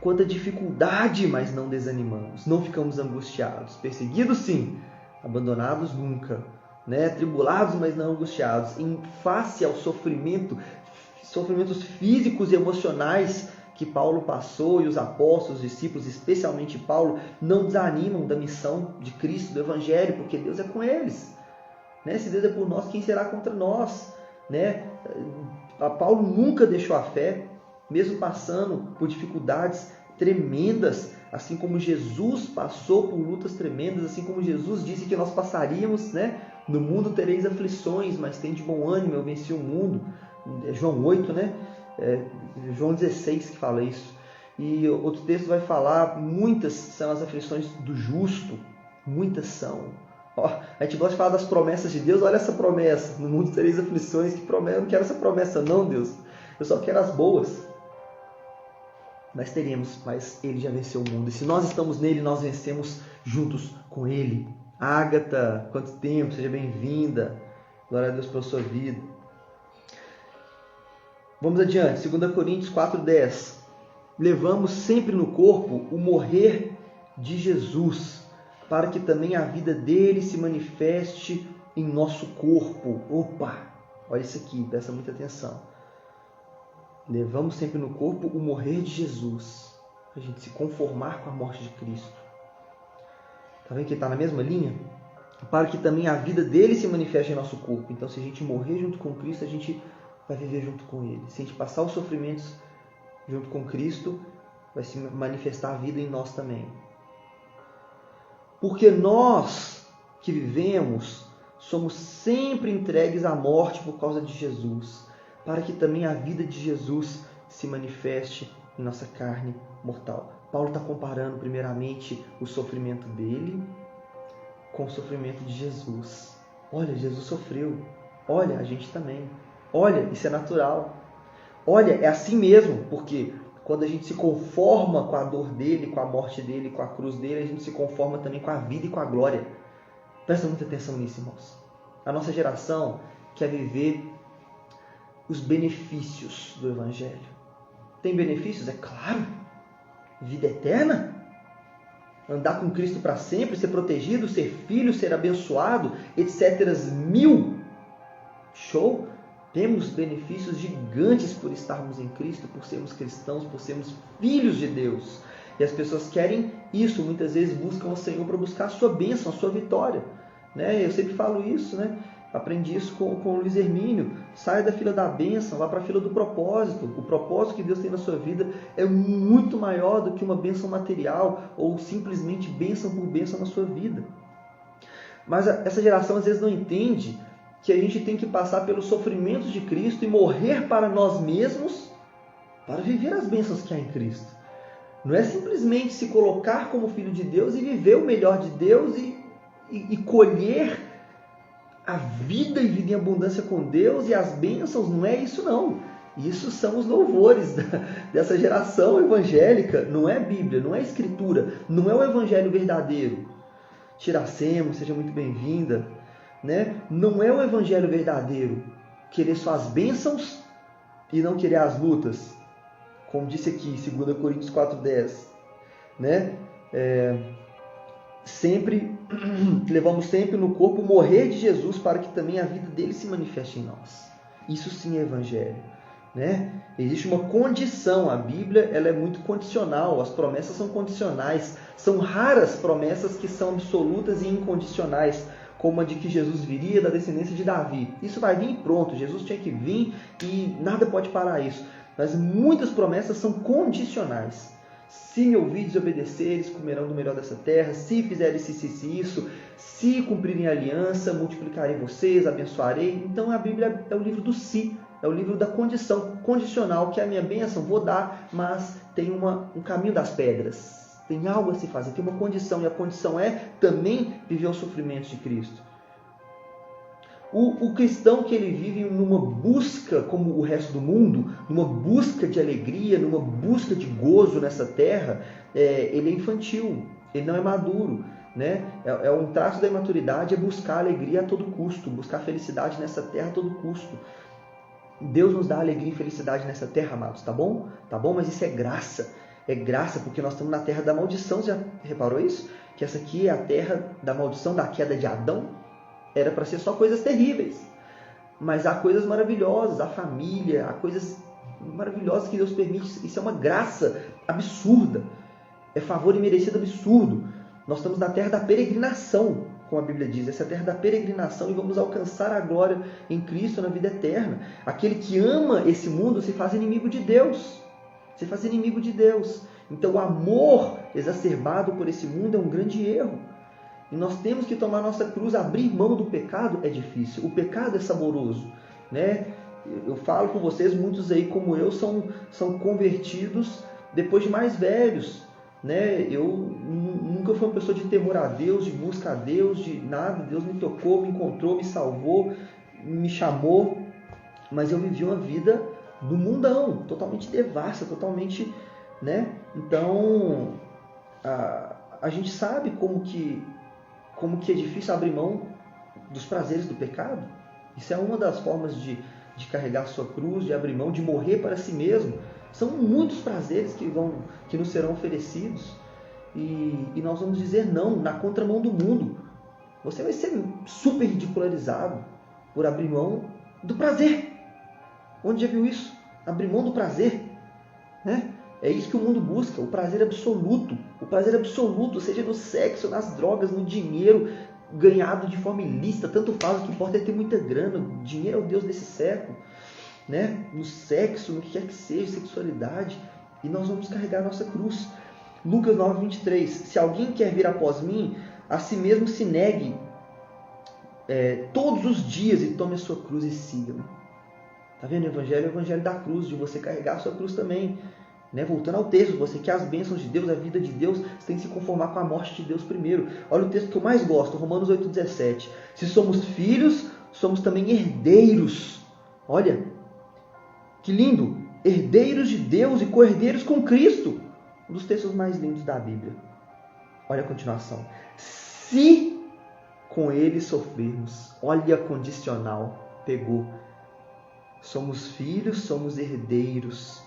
quanta dificuldade, mas não desanimamos, não ficamos angustiados. Perseguidos sim, abandonados nunca, né? Tribulados, mas não angustiados. Em face ao sofrimentos físicos e emocionais que Paulo passou, e os apóstolos, os discípulos, especialmente Paulo, não desanimam da missão de Cristo, do Evangelho, porque Deus é com eles, né? Se Deus é por nós, quem será contra nós, né? Paulo nunca deixou a fé, mesmo passando por dificuldades tremendas, assim como Jesus passou por lutas tremendas, assim como Jesus disse que nós passaríamos, né? No mundo tereis aflições, mas tem de bom ânimo, eu venci o mundo. É João 8, né? João 16 que fala isso. E outro texto vai falar, muitas são as aflições do justo, muitas são. A gente gosta de falar das promessas de Deus. Olha essa promessa, no mundo tereis aflições. Que promessa? Eu não quero essa promessa não, Deus. Eu só quero as boas. Nós teremos, mas Ele já venceu o mundo. E se nós estamos nele, nós vencemos juntos com Ele. Ágata, quanto tempo, seja bem-vinda. Glória a Deus pela sua vida. Vamos adiante, 2 Coríntios 4:10. Levamos sempre no corpo o morrer de Jesus, para que também a vida dele se manifeste em nosso corpo. Opa, olha isso aqui, presta muita atenção. Levamos sempre no corpo o morrer de Jesus, para a gente se conformar com a morte de Cristo. Está vendo que está na mesma linha? Para que também a vida dele se manifeste em nosso corpo. Então, se a gente morrer junto com Cristo, a gente vai viver junto com Ele. Se a gente passar os sofrimentos junto com Cristo, vai se manifestar a vida em nós também. Porque nós que vivemos, somos sempre entregues à morte por causa de Jesus, para que também a vida de Jesus se manifeste em nossa carne mortal. Paulo está comparando primeiramente o sofrimento dele com o sofrimento de Jesus. Olha, Jesus sofreu. Olha, a gente também. Olha, isso é natural. Olha, é assim mesmo, porque quando a gente se conforma com a dor dele, com a morte dele, com a cruz dele, a gente se conforma também com a vida e com a glória. Presta muita atenção nisso, irmãos. A nossa geração quer viver os benefícios do Evangelho. Tem benefícios? É claro. Vida eterna. Andar com Cristo para sempre, ser protegido, ser filho, ser abençoado, etc. Mil. Show. Temos benefícios gigantes por estarmos em Cristo, por sermos cristãos, por sermos filhos de Deus. E as pessoas querem isso, muitas vezes buscam o Senhor para buscar a sua bênção, a sua vitória. Né? Eu sempre falo isso, né? Aprendi isso com o Luiz Hermínio. Saia da fila da bênção, vá para a fila do propósito. O propósito que Deus tem na sua vida é muito maior do que uma bênção material ou simplesmente bênção por bênção na sua vida. Mas essa geração às vezes não entende que a gente tem que passar pelos sofrimentos de Cristo e morrer para nós mesmos para viver as bênçãos que há em Cristo. Não é simplesmente se colocar como filho de Deus e viver o melhor de Deus e colher a vida e vida em abundância com Deus e as bênçãos. Não é isso não. Isso são os louvores dessa geração evangélica. Não é Bíblia, não é Escritura, não é o Evangelho verdadeiro. Tiracemos, seja muito bem-vinda. Né? Não é o Evangelho verdadeiro querer só as bênçãos e não querer as lutas, como disse aqui em 2 Coríntios 4:10, né? Levamos sempre no corpo o morrer de Jesus, para que também a vida dele se manifeste em nós. Isso sim é Evangelho, né? Existe uma condição. A Bíblia ela é muito condicional, as promessas são condicionais. São raras promessas que são absolutas e incondicionais, como a de que Jesus viria da descendência de Davi. Isso vai vir e pronto, Jesus tinha que vir e nada pode parar isso. Mas muitas promessas são condicionais. Se me ouvirdes e obedeceres, comerão do melhor dessa terra. Se fizerem isso, se cumprirem a aliança, multiplicarei vocês, abençoarei. Então a Bíblia é o livro do se, é o livro da condição condicional, que é a minha bênção, vou dar, mas tem um caminho das pedras. Tem algo a se fazer, tem uma condição, e a condição é também viver os sofrimentos de Cristo. O cristão que ele vive numa busca, como o resto do mundo, numa busca de alegria, numa busca de gozo nessa terra, ele é infantil, ele não é maduro. Né? Um traço da imaturidade é buscar alegria a todo custo, buscar felicidade nessa terra a todo custo. Deus nos dá alegria e felicidade nessa terra, amados, tá bom? Tá bom? Mas isso é graça. É graça porque nós estamos na terra da maldição. Você já reparou isso? Que essa aqui é a terra da maldição, da queda de Adão. Era para ser só coisas terríveis. Mas há coisas maravilhosas, há família, há coisas maravilhosas que Deus permite. Isso é uma graça absurda. É favor imerecido absurdo. Nós estamos na terra da peregrinação, como a Bíblia diz. Essa é a terra da peregrinação e vamos alcançar a glória em Cristo na vida eterna. Aquele que ama esse mundo se faz inimigo de Deus. Se faz inimigo de Deus. Então o amor exacerbado por esse mundo é um grande erro. E nós temos que tomar nossa cruz. Abrir mão do pecado é difícil. O pecado é saboroso, né? Eu falo com vocês, muitos aí como eu são convertidos depois de mais velhos, né? Eu nunca fui uma pessoa de temor a Deus, de busca a Deus, de nada. Deus me tocou, me encontrou, me salvou, me chamou, mas eu vivi uma vida no mundão, totalmente devassa, totalmente, né? Então a gente sabe como que é difícil abrir mão dos prazeres do pecado. Isso é uma das formas de carregar a sua cruz, de abrir mão, de morrer para si mesmo. São muitos prazeres que nos serão oferecidos e nós vamos dizer não, na contramão do mundo. Você vai ser super ridicularizado por abrir mão do prazer. Onde já viu isso? Abrir mão do prazer, né? É isso que o mundo busca, o prazer absoluto. O prazer absoluto, seja no sexo, nas drogas, no dinheiro ganhado de forma ilícita. Tanto faz, o que importa é ter muita grana. O dinheiro é o Deus desse século, né? No sexo, no que quer que seja, sexualidade. E nós vamos carregar a nossa cruz. Lucas 9:23. Se alguém quer vir após mim, a si mesmo se negue todos os dias e tome a sua cruz e siga-me. Está vendo o Evangelho? É o Evangelho da cruz, de você carregar a sua cruz também. Né? Voltando ao texto, você quer as bênçãos de Deus, a vida de Deus, você tem que se conformar com a morte de Deus primeiro. Olha o texto que eu mais gosto, Romanos 8:17. Se somos filhos, somos também herdeiros. Olha, que lindo! Herdeiros de Deus e co-herdeiros com Cristo. Um dos textos mais lindos da Bíblia. Olha a continuação. Se com ele sofrermos, olha a condicional, pegou. Somos filhos, somos herdeiros.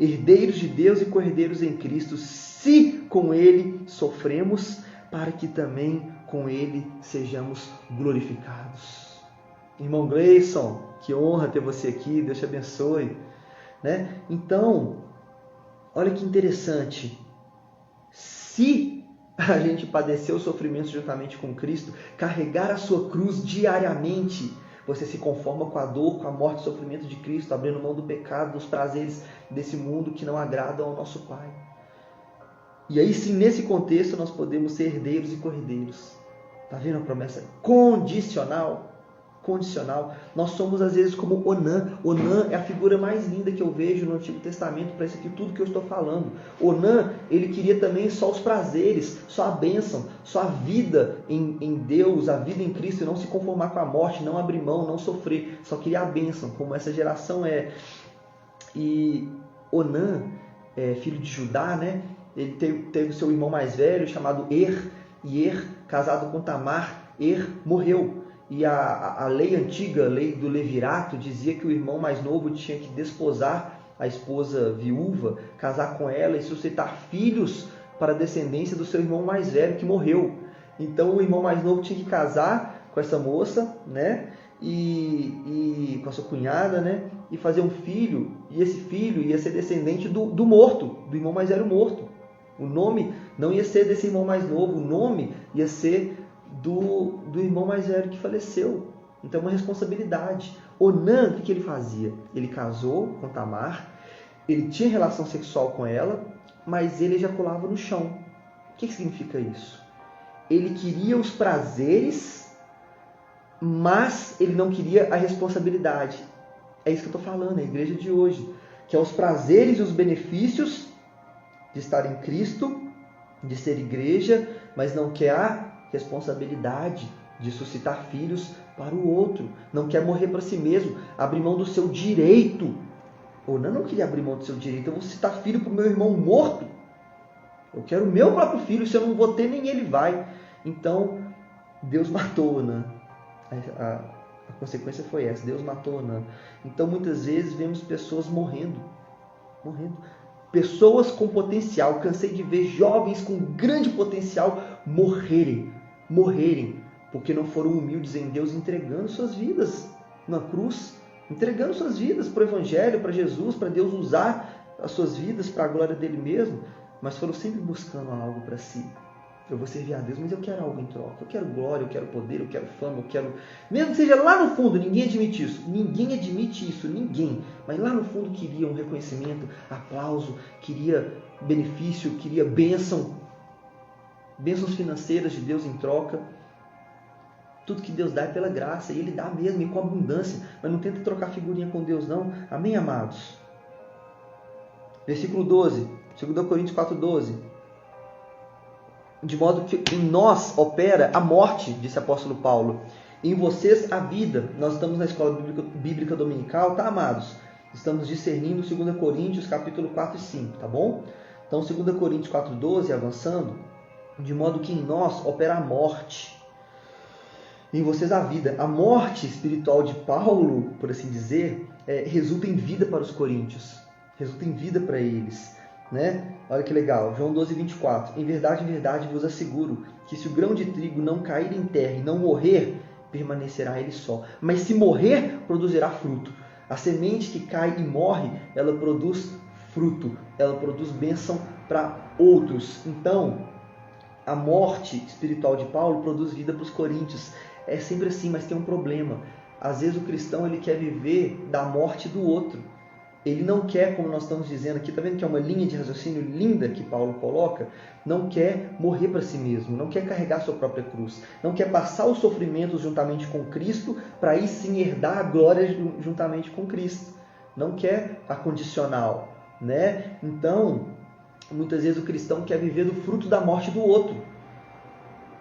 Herdeiros de Deus e co-herdeiros em Cristo, se com ele sofremos, para que também com ele sejamos glorificados. Irmão Gleison, que honra ter você aqui, Deus te abençoe. Né? Então, olha que interessante. Se a gente padecer o sofrimento juntamente com Cristo, carregar a sua cruz diariamente, você se conforma com a dor, com a morte e sofrimento de Cristo, abrindo mão do pecado, dos prazeres desse mundo que não agradam ao nosso Pai. E aí sim, nesse contexto, nós podemos ser herdeiros e co-herdeiros. Está vendo a promessa? Condicional. Condicional. Nós somos às vezes como Onã. Onã é a figura mais linda que eu vejo no Antigo Testamento para isso aqui tudo que eu estou falando. Onã, ele queria também só os prazeres, só a bênção, só a vida em Deus, a vida em Cristo, e não se conformar com a morte, não abrir mão, não sofrer, só queria a bênção, como essa geração é. E Onã, filho de Judá, né? Ele teve o seu irmão mais velho chamado Er, e Er, casado com Tamar, Er morreu. E a lei antiga, a lei do levirato, dizia que o irmão mais novo tinha que desposar a esposa viúva, casar com ela e suscitar filhos para a descendência do seu irmão mais velho que morreu. Então o irmão mais novo tinha que casar com essa moça, né? E com a sua cunhada, né? E fazer um filho, e esse filho ia ser descendente do morto, do irmão mais velho morto. O nome não ia ser desse irmão mais novo, o nome ia ser do irmão mais velho que faleceu. Então é uma responsabilidade. Onã, o que ele fazia? Ele casou com Tamar, ele tinha relação sexual com ela, mas ele ejaculava no chão. O que significa isso? Ele queria os prazeres, mas ele não queria a responsabilidade. É isso que eu estou falando, a igreja de hoje, que é os prazeres e os benefícios de estar em Cristo, de ser igreja, mas não quer a responsabilidade de suscitar filhos para o outro. Não quer morrer para si mesmo, abrir mão do seu direito. Onan não queria abrir mão do seu direito. Eu vou suscitar filho para o meu irmão morto. Eu quero o meu próprio filho, se eu não vou ter, nem ele vai. Então, Deus matou Onan. A consequência foi essa, Deus matou Onan. Então, muitas vezes, vemos pessoas morrendo. Pessoas com potencial. Cansei de ver jovens com grande potencial morrerem, porque não foram humildes em Deus, entregando suas vidas na cruz, entregando suas vidas para o Evangelho, para Jesus, para Deus usar as suas vidas para a glória dele mesmo, mas foram sempre buscando algo para si. Eu vou servir a Deus, mas eu quero algo em troca. Eu quero glória, eu quero poder, eu quero fama, eu quero... Mesmo que seja lá no fundo, ninguém admite isso. Ninguém. Mas lá no fundo queria um reconhecimento, aplauso, queria benefício, queria bênçãos financeiras de Deus em troca. Tudo que Deus dá é pela graça, e Ele dá mesmo, e com abundância. Mas não tenta trocar figurinha com Deus, não. Amém, amados? Versículo 12, 2 Coríntios 4,12. De modo que em nós opera a morte, disse o apóstolo Paulo, em vocês a vida. Nós estamos na escola bíblica dominical, tá, amados? Estamos discernindo 2 Coríntios capítulo 4 e 5, tá bom? Então 2 Coríntios 4,12, avançando, de modo que em nós opera a morte, em vocês a vida. A morte espiritual de Paulo, por assim dizer, resulta em vida para os coríntios, resulta em vida para eles. Né? Olha que legal, João 12:24. Em verdade vos asseguro que se o grão de trigo não cair em terra e não morrer, permanecerá ele só. Mas se morrer, produzirá fruto. A semente que cai e morre, ela produz fruto, ela produz bênção para outros. Então, a morte espiritual de Paulo produz vida para os coríntios. É sempre assim, mas tem um problema. Às vezes o cristão ele quer viver da morte do outro. Ele não quer, como nós estamos dizendo aqui, está vendo que é uma linha de raciocínio linda que Paulo coloca? Não quer morrer para si mesmo, não quer carregar sua própria cruz, não quer passar os sofrimentos juntamente com Cristo, para aí sim herdar a glória juntamente com Cristo. Não quer a condicional, né? Então, muitas vezes o cristão quer viver do fruto da morte do outro.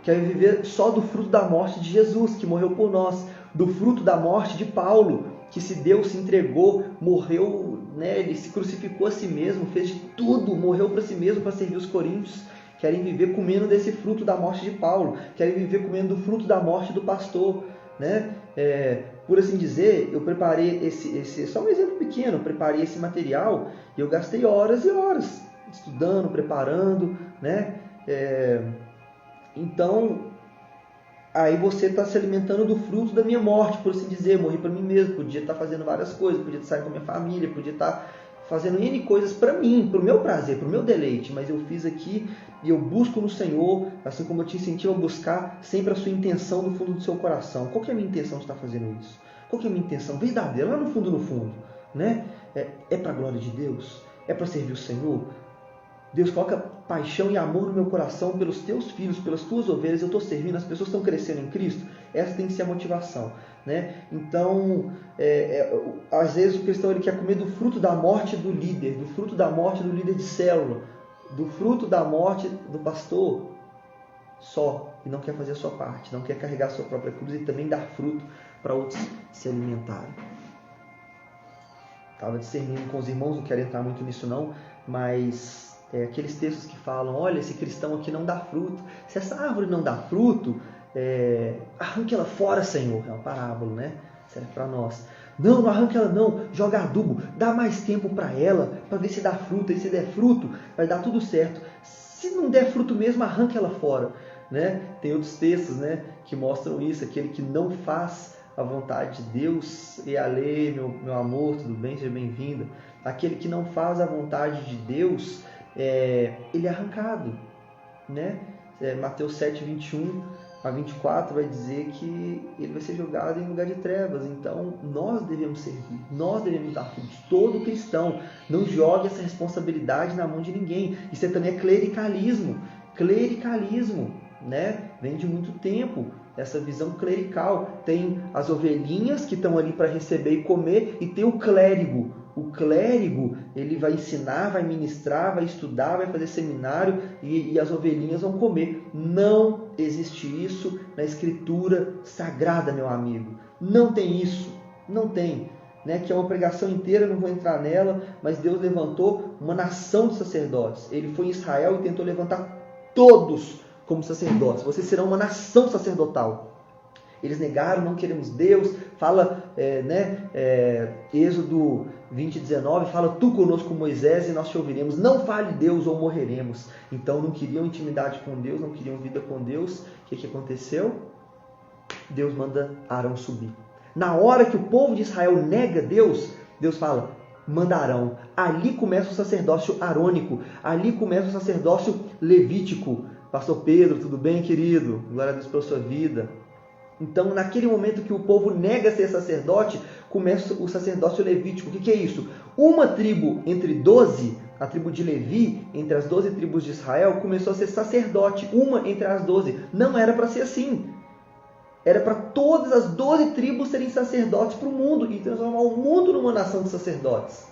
Quer viver só do fruto da morte de Jesus, que morreu por nós, do fruto da morte de Paulo, que se deu, se entregou, morreu, né? Ele se crucificou a si mesmo, fez de tudo, morreu para si mesmo para servir os coríntios. Querem viver comendo desse fruto da morte de Paulo, querem viver comendo do fruto da morte do pastor, né? Por assim dizer, eu preparei esse só um exemplo pequeno, preparei esse material e eu gastei horas e horas estudando, preparando, né? Então, aí você está se alimentando do fruto da minha morte, por assim dizer. Morri para mim mesmo, podia estar fazendo várias coisas, podia estar saindo com a minha família, podia estar fazendo N coisas para mim, para o meu prazer, para o meu deleite, mas eu fiz aqui e eu busco no Senhor, assim como eu te incentivo a buscar sempre a sua intenção no fundo do seu coração. Qual que é a minha intenção de estar fazendo isso? Qual que é a minha intenção verdadeira, lá no fundo, né? É para a glória de Deus? É para servir o Senhor? Deus coloca paixão e amor no meu coração pelos teus filhos, pelas tuas ovelhas, eu estou servindo, as pessoas estão crescendo em Cristo. Essa tem que ser a motivação, né? Então, às vezes o cristão ele quer comer do fruto da morte do líder, do fruto da morte do líder de célula, do fruto da morte do pastor só, e não quer fazer a sua parte, não quer carregar a sua própria cruz e também dar fruto para outros se alimentarem. Estava discernindo com os irmãos, não quero entrar muito nisso não, mas aqueles textos que falam, olha, esse cristão aqui não dá fruto. Se essa árvore não dá fruto, arranque ela fora, Senhor. É uma parábola, né? Serve para nós. Não arranque ela não, joga adubo, dá mais tempo para ela, para ver se dá fruto, e se der fruto, vai dar tudo certo. Se não der fruto mesmo, arranque ela fora, né? Tem outros textos, né, que mostram isso, aquele que não faz a vontade de Deus. E Ale, meu amor, tudo bem? Seja bem-vinda. Aquele que não faz a vontade de Deus, ele é arrancado, né? Mateus 7, 21 a 24 vai dizer que ele vai ser jogado em lugar de trevas. Então nós devemos servir, nós devemos dar frutos. Todo cristão não joga essa responsabilidade na mão de ninguém. Isso também é clericalismo, né? Vem de muito tempo essa visão clerical. Tem as ovelhinhas que estão ali para receber e comer, e tem o clérigo, o clérigo, ele vai ensinar, vai ministrar, vai estudar, vai fazer seminário e as ovelhinhas vão comer. Não existe isso na Escritura Sagrada, meu amigo. Não tem isso. Não tem. Que é uma pregação inteira, não vou entrar nela, mas Deus levantou uma nação de sacerdotes. Ele foi em Israel e tentou levantar todos como sacerdotes. Vocês serão uma nação sacerdotal. Eles negaram, não queremos Deus. Fala, Êxodo 20:19, fala: tu conosco, Moisés, e nós te ouviremos. Não fale Deus ou morreremos. Então não queriam intimidade com Deus, não queriam vida com Deus. O que aconteceu? Deus manda Arão subir. Na hora que o povo de Israel nega Deus, Deus fala: manda Arão. Ali começa o sacerdócio arônico. Ali começa o sacerdócio levítico. Pastor Pedro, tudo bem, querido? Glória a Deus pela sua vida. Então, naquele momento que o povo nega ser sacerdote, começa o sacerdócio levítico. O que é isso? Uma tribo entre 12, a tribo de Levi, entre as 12 tribos de Israel, começou a ser sacerdote. Uma entre as 12. Não era para ser assim. Era para todas as 12 tribos serem sacerdotes para o mundo e transformar o mundo numa nação de sacerdotes.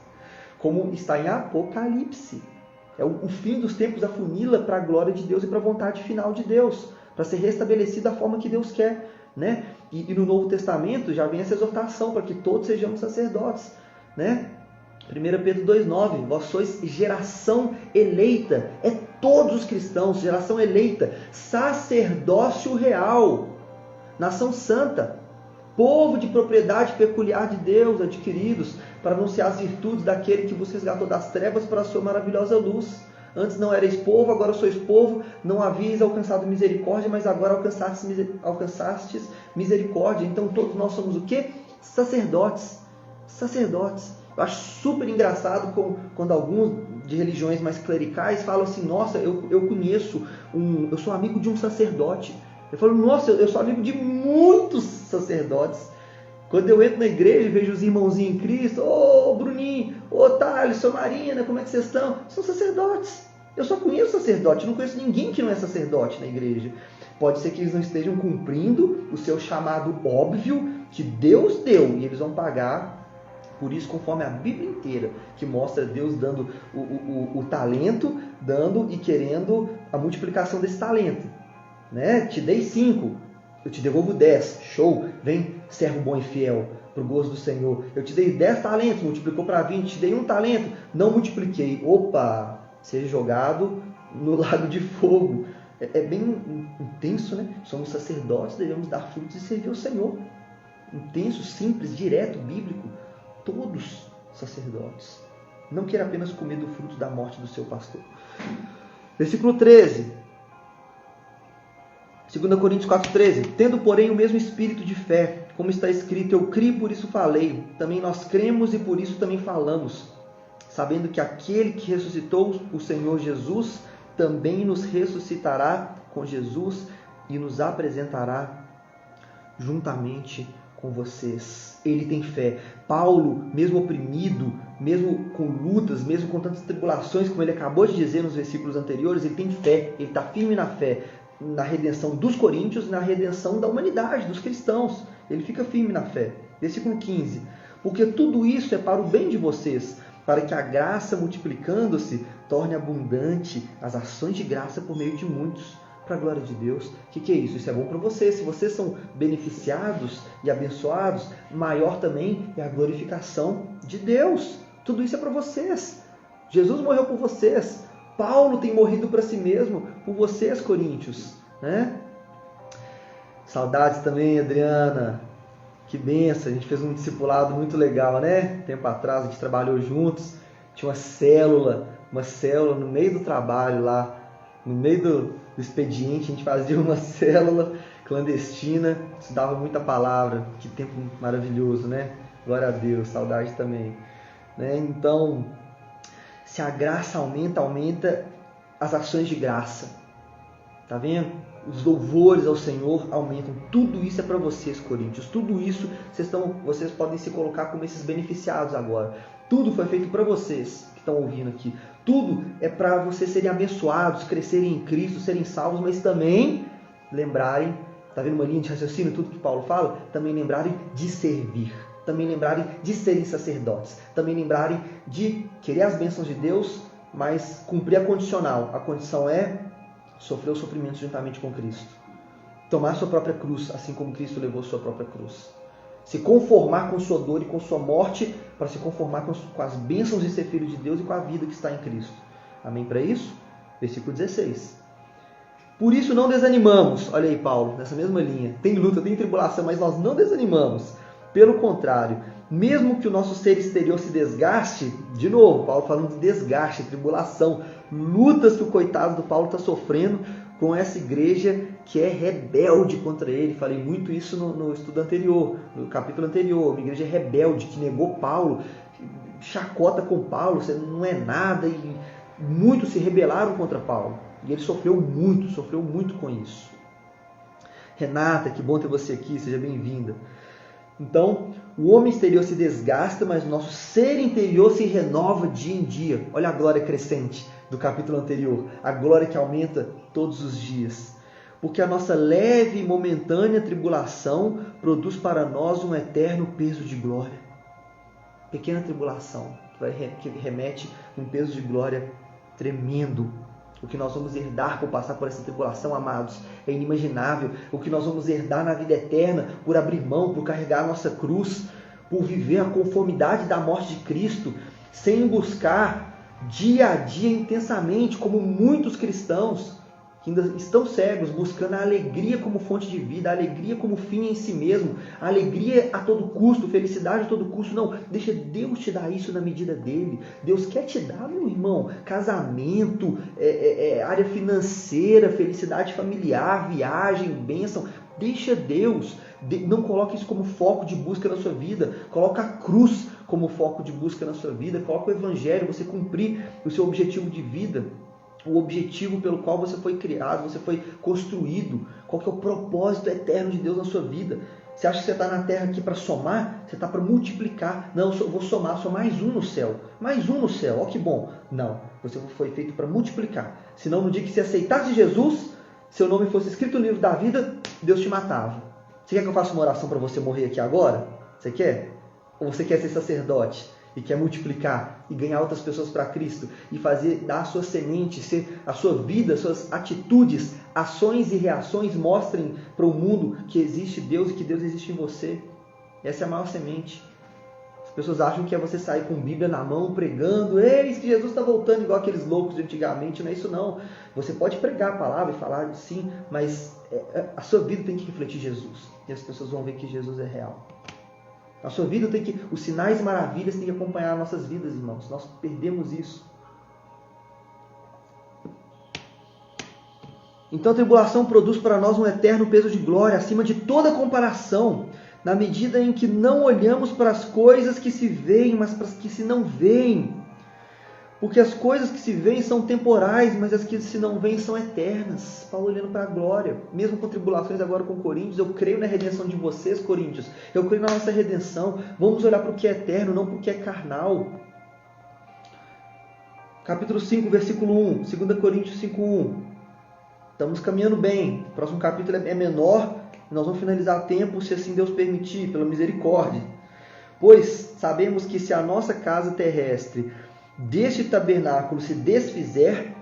Como está em Apocalipse. É o fim dos tempos afunila para a glória de Deus e para a vontade final de Deus. Para ser restabelecida a forma que Deus quer. E no Novo Testamento já vem essa exortação para que todos sejamos sacerdotes. 1 Pedro 2,9, vós sois geração eleita. É todos os cristãos, geração eleita. Sacerdócio real. Nação santa, povo de propriedade peculiar de Deus, adquiridos, para anunciar as virtudes daquele que vos resgatou das trevas para a sua maravilhosa luz. Antes não erais povo, agora sois povo, não havíeis alcançado misericórdia, mas agora alcançastes misericórdia. Então todos nós somos o quê? Sacerdotes. Sacerdotes. Eu acho super engraçado quando alguns de religiões mais clericais falam assim: nossa, eu conheço, eu sou amigo de um sacerdote. Eu falo: nossa, eu sou amigo de muitos sacerdotes. Quando eu entro na igreja e vejo os irmãozinhos em Cristo: ô Bruninho, ô Thales, ô Marina, como é que vocês estão? São sacerdotes. Eu só conheço sacerdote, não conheço ninguém que não é sacerdote na igreja. Pode ser que eles não estejam cumprindo o seu chamado óbvio que Deus deu, e eles vão pagar por isso conforme a Bíblia inteira, que mostra Deus dando o talento, dando e querendo a multiplicação desse talento. Te dei 5, eu te devolvo 10, show, vem servo bom e fiel, para o gozo do Senhor. Eu te dei 10 talentos, multiplicou para 20, te dei 1 talento, não multipliquei, opa, seja jogado no lago de fogo. É bem intenso, Somos sacerdotes, devemos dar frutos e servir ao Senhor. Intenso, simples, direto, bíblico. Todos sacerdotes. Não queira apenas comer do fruto da morte do seu pastor. Versículo 13. 2 Coríntios 4,13. Tendo, porém, o mesmo espírito de fé, como está escrito: eu criei, por isso falei. Também nós cremos e por isso também falamos. Sabendo que aquele que ressuscitou o Senhor Jesus também nos ressuscitará com Jesus e nos apresentará juntamente com vocês. Ele tem fé. Paulo, mesmo oprimido, mesmo com lutas, mesmo com tantas tribulações, como ele acabou de dizer nos versículos anteriores, ele tem fé, ele está firme na fé, na redenção dos coríntios, na redenção da humanidade, dos cristãos. Ele fica firme na fé. Versículo 15. Porque tudo isso é para o bem de vocês, para que a graça, multiplicando-se, torne abundante as ações de graça por meio de muitos, para a glória de Deus. O que é isso? Isso é bom para vocês. Se vocês são beneficiados e abençoados, maior também é a glorificação de Deus. Tudo isso é para vocês. Jesus morreu por vocês. Paulo tem morrido para si mesmo por vocês, coríntios. Saudades também, Adriana. Que benção. A gente fez um discipulado muito legal, Tempo atrás a gente trabalhou juntos. Tinha uma célula no meio do trabalho lá. No meio do expediente, a gente fazia uma célula clandestina, estudava muita palavra. Que tempo maravilhoso, Glória a Deus, saudade também. Então, se a graça aumenta, aumenta as ações de graça. Tá vendo? Os louvores ao Senhor aumentam. Tudo isso é para vocês, coríntios. Tudo isso vocês podem se colocar como esses beneficiados agora. Tudo foi feito para vocês que estão ouvindo aqui. Tudo é para vocês serem abençoados, crescerem em Cristo, serem salvos, mas também lembrarem, está vendo uma linha de raciocínio, tudo que Paulo fala? Também lembrarem de servir. também lembrarem de serem sacerdotes, também lembrarem de querer as bênçãos de Deus, mas cumprir a condicional. A condição é sofrer o sofrimento juntamente com Cristo. Tomar sua própria cruz, assim como Cristo levou sua própria cruz. Se conformar com sua dor e com sua morte, para se conformar com as bênçãos de ser filho de Deus e com a vida que está em Cristo. Amém para isso? Versículo 16. Por isso não desanimamos. Olha aí, Paulo, nessa mesma linha. Tem luta, tem tribulação, mas nós não desanimamos. Pelo contrário, mesmo que o nosso ser exterior se desgaste, de novo, Paulo falando de desgaste, tribulação, lutas que o coitado do Paulo está sofrendo com essa igreja que é rebelde contra ele. Falei muito isso no estudo anterior, no capítulo anterior. Uma igreja rebelde que negou Paulo, chacota com Paulo, você não é nada, e muitos se rebelaram contra Paulo. E ele sofreu muito com isso. Renata, que bom ter você aqui, seja bem-vinda. Então, o homem exterior se desgasta, mas o nosso ser interior se renova dia em dia. Olha a glória crescente do capítulo anterior, a glória que aumenta todos os dias. Porque a nossa leve e momentânea tribulação produz para nós um eterno peso de glória. Pequena tribulação, que remete a um peso de glória tremendo. O que nós vamos herdar por passar por essa tribulação, amados, é inimaginável. O que nós vamos herdar na vida eterna por abrir mão, por carregar a nossa cruz, por viver a conformidade da morte de Cristo, sem buscar dia a dia intensamente, como muitos cristãos que ainda estão cegos, buscando a alegria como fonte de vida, a alegria como fim em si mesmo, a alegria a todo custo, felicidade a todo custo. Não, deixa Deus te dar isso na medida dele. Deus quer te dar, meu irmão, casamento, área financeira, felicidade familiar, viagem, bênção. Deixa Deus. Não coloque isso como foco de busca na sua vida. Coloca a cruz como foco de busca na sua vida. Coloca o evangelho, você cumprir o seu objetivo de vida. O objetivo pelo qual você foi criado, você foi construído. Qual que é o propósito eterno de Deus na sua vida? Você acha que você está na terra aqui para somar? Você está para multiplicar. Não, eu vou somar, sou mais um no céu. Mais um no céu, ó que bom. Não, você foi feito para multiplicar. Senão no dia que você aceitasse Jesus, seu nome fosse escrito no livro da vida, Deus te matava. Você quer que eu faça uma oração para você morrer aqui agora? Você quer? Ou você quer ser sacerdote e quer multiplicar e ganhar outras pessoas para Cristo e dar a sua semente, ser a sua vida, suas atitudes, ações e reações mostrem para o mundo que existe Deus e que Deus existe em você? Essa é a maior semente. As pessoas acham que é você sair com Bíblia na mão, pregando, eis que Jesus está voltando, igual aqueles loucos de antigamente. Não é isso não. Você pode pregar a palavra e falar sim, mas a sua vida tem que refletir Jesus. E as pessoas vão ver que Jesus é real. A sua vida tem que, os sinais e maravilhas têm que acompanhar nossas vidas, irmãos. Nós perdemos isso. Então a tribulação produz para nós um eterno peso de glória, acima de toda comparação, na medida em que não olhamos para as coisas que se veem, mas para as que se não veem. Porque as coisas que se veem são temporais, mas as que se não veem são eternas. Paulo olhando para a glória, mesmo com tribulações agora com Coríntios, eu creio na redenção de vocês, Coríntios. Eu creio na nossa redenção. Vamos olhar para o que é eterno, não para o que é carnal. Capítulo 5, versículo 1, 2 Coríntios 5, 1. Estamos caminhando bem. O próximo capítulo é menor. Nós vamos finalizar a tempo, se assim Deus permitir, pela misericórdia. Pois sabemos que se a nossa casa terrestre deste tabernáculo se desfizer,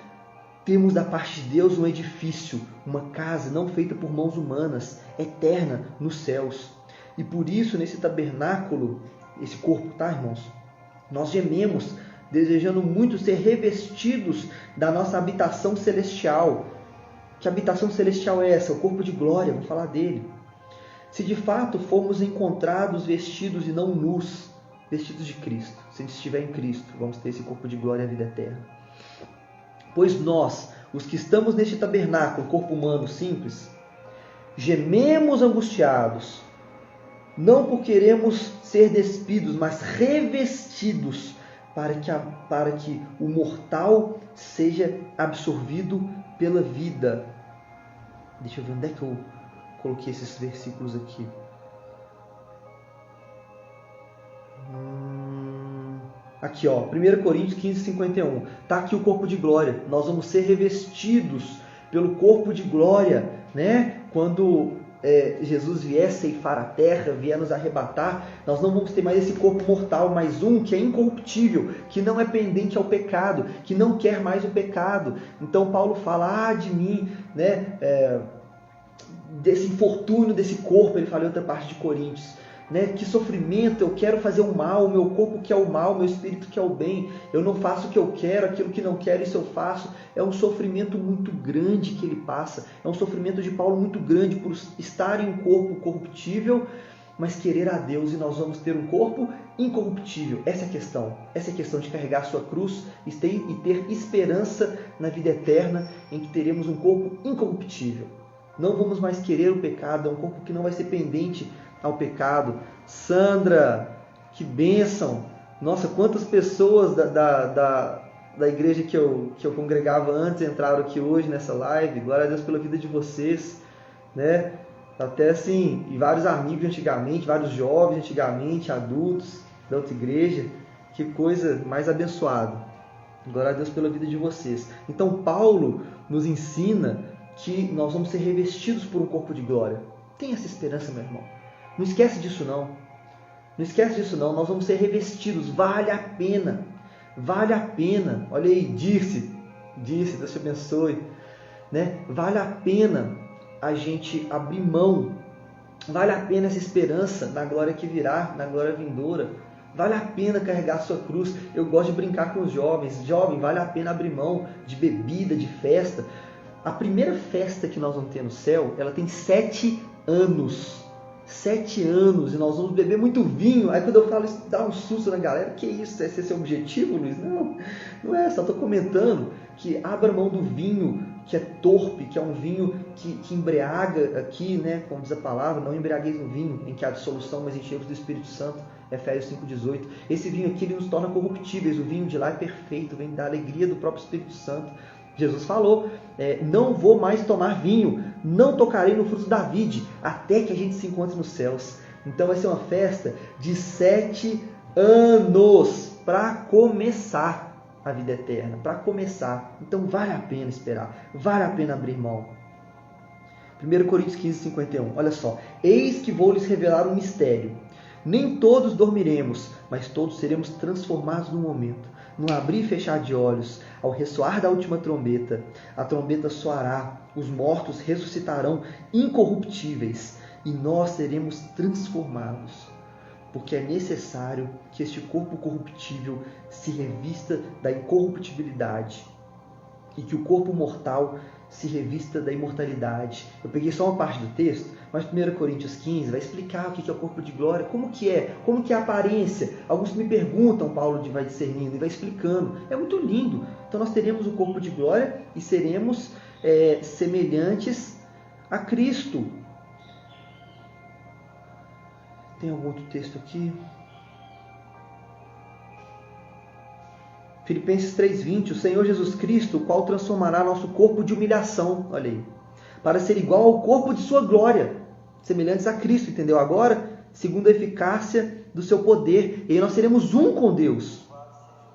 temos da parte de Deus um edifício, uma casa não feita por mãos humanas, eterna nos céus. E por isso, nesse tabernáculo, esse corpo, tá, irmãos? Nós gememos, desejando muito ser revestidos da nossa habitação celestial. Que habitação celestial é essa? O corpo de glória, vamos falar dele. Se de fato formos encontrados vestidos e não nus, vestidos de Cristo. Se a gente estiver em Cristo, vamos ter esse corpo de glória e a vida eterna. Pois nós, os que estamos neste tabernáculo, corpo humano simples, gememos angustiados, não por queremos ser despidos, mas revestidos, para que o mortal seja absorvido pela vida. Deixa eu ver onde é que eu coloquei esses versículos aqui. Aqui, ó, 1 Coríntios 15, 51. Está aqui o corpo de glória. Nós vamos ser revestidos pelo corpo de glória, né? Quando Jesus vier ceifar a terra, vier nos arrebatar, nós não vamos ter mais esse corpo mortal, mas um que é incorruptível, que não é pendente ao pecado, que não quer mais o pecado. Então Paulo fala, de mim, né, desse infortúnio desse corpo, ele fala em outra parte de Coríntios, né, que sofrimento, eu quero fazer o mal, o meu corpo quer o mal, o meu espírito quer o bem, eu não faço o que eu quero, aquilo que não quero, isso eu faço. É um sofrimento muito grande que ele passa, é um sofrimento de Paulo muito grande por estar em um corpo corruptível, mas querer a Deus, e nós vamos ter um corpo incorruptível. Essa é a questão de carregar a sua cruz e ter esperança na vida eterna, em que teremos um corpo incorruptível. Não vamos mais querer o pecado, é um corpo que não vai ser pendente ao pecado. Sandra, que bênção! Nossa, quantas pessoas da igreja que eu congregava antes entraram aqui hoje nessa live. Glória a Deus pela vida de vocês, né? Até assim, e vários amigos antigamente, vários jovens antigamente, adultos da outra igreja. Que coisa mais abençoada. Glória a Deus pela vida de vocês. Então Paulo nos ensina que nós vamos ser revestidos por um corpo de glória. Tenha essa esperança, meu irmão. Não esquece disso não. Não esquece disso não. Nós vamos ser revestidos. Vale a pena. Vale a pena. Olha aí, Deus te abençoe. Né? Vale a pena a gente abrir mão. Vale a pena essa esperança na glória que virá, na glória vindoura. Vale a pena carregar a sua cruz. Eu gosto de brincar com os jovens. Jovem, vale a pena abrir mão de bebida, de festa. A primeira festa que nós vamos ter no céu, ela tem 7 anos. 7 anos, e nós vamos beber muito vinho. Aí quando eu falo isso, dá um susto na galera. Que isso? Esse é seu objetivo, Luiz? Não é, só estou comentando que abra mão do vinho que é torpe, que é um vinho que embriaga aqui, né? Como diz a palavra, não embriagueis no vinho, em que há dissolução, mas enchei-vos do Espírito Santo. Efésios 5,18. Esse vinho aqui ele nos torna corruptíveis. O vinho de lá é perfeito, vem da alegria do próprio Espírito Santo. Jesus falou, não vou mais tomar vinho, não tocarei no fruto da vide, até que a gente se encontre nos céus. Então vai ser uma festa de 7 anos para começar a vida eterna, para começar. Então vale a pena esperar, vale a pena abrir mão. 1 Coríntios 15:51, olha só. Eis que vou lhes revelar um mistério. Nem todos dormiremos, mas todos seremos transformados num momento. No abrir e fechar de olhos, ao ressoar da última trombeta, a trombeta soará, os mortos ressuscitarão incorruptíveis e nós seremos transformados. Porque é necessário que este corpo corruptível se revista da incorruptibilidade e que o corpo mortal se revista da imortalidade. Eu peguei só uma parte do texto, mas 1 Coríntios 15 vai explicar o que é o corpo de glória, como que é a aparência. Alguns me perguntam, Paulo vai discernindo e vai explicando. É muito lindo. Então nós teremos o corpo de glória e seremos semelhantes a Cristo. Tem algum outro texto aqui? Filipenses 3:20, o Senhor Jesus Cristo, o qual transformará nosso corpo de humilhação, olha aí, para ser igual ao corpo de sua glória, semelhantes a Cristo, entendeu? Agora, segundo a eficácia do seu poder, e aí nós seremos um com Deus.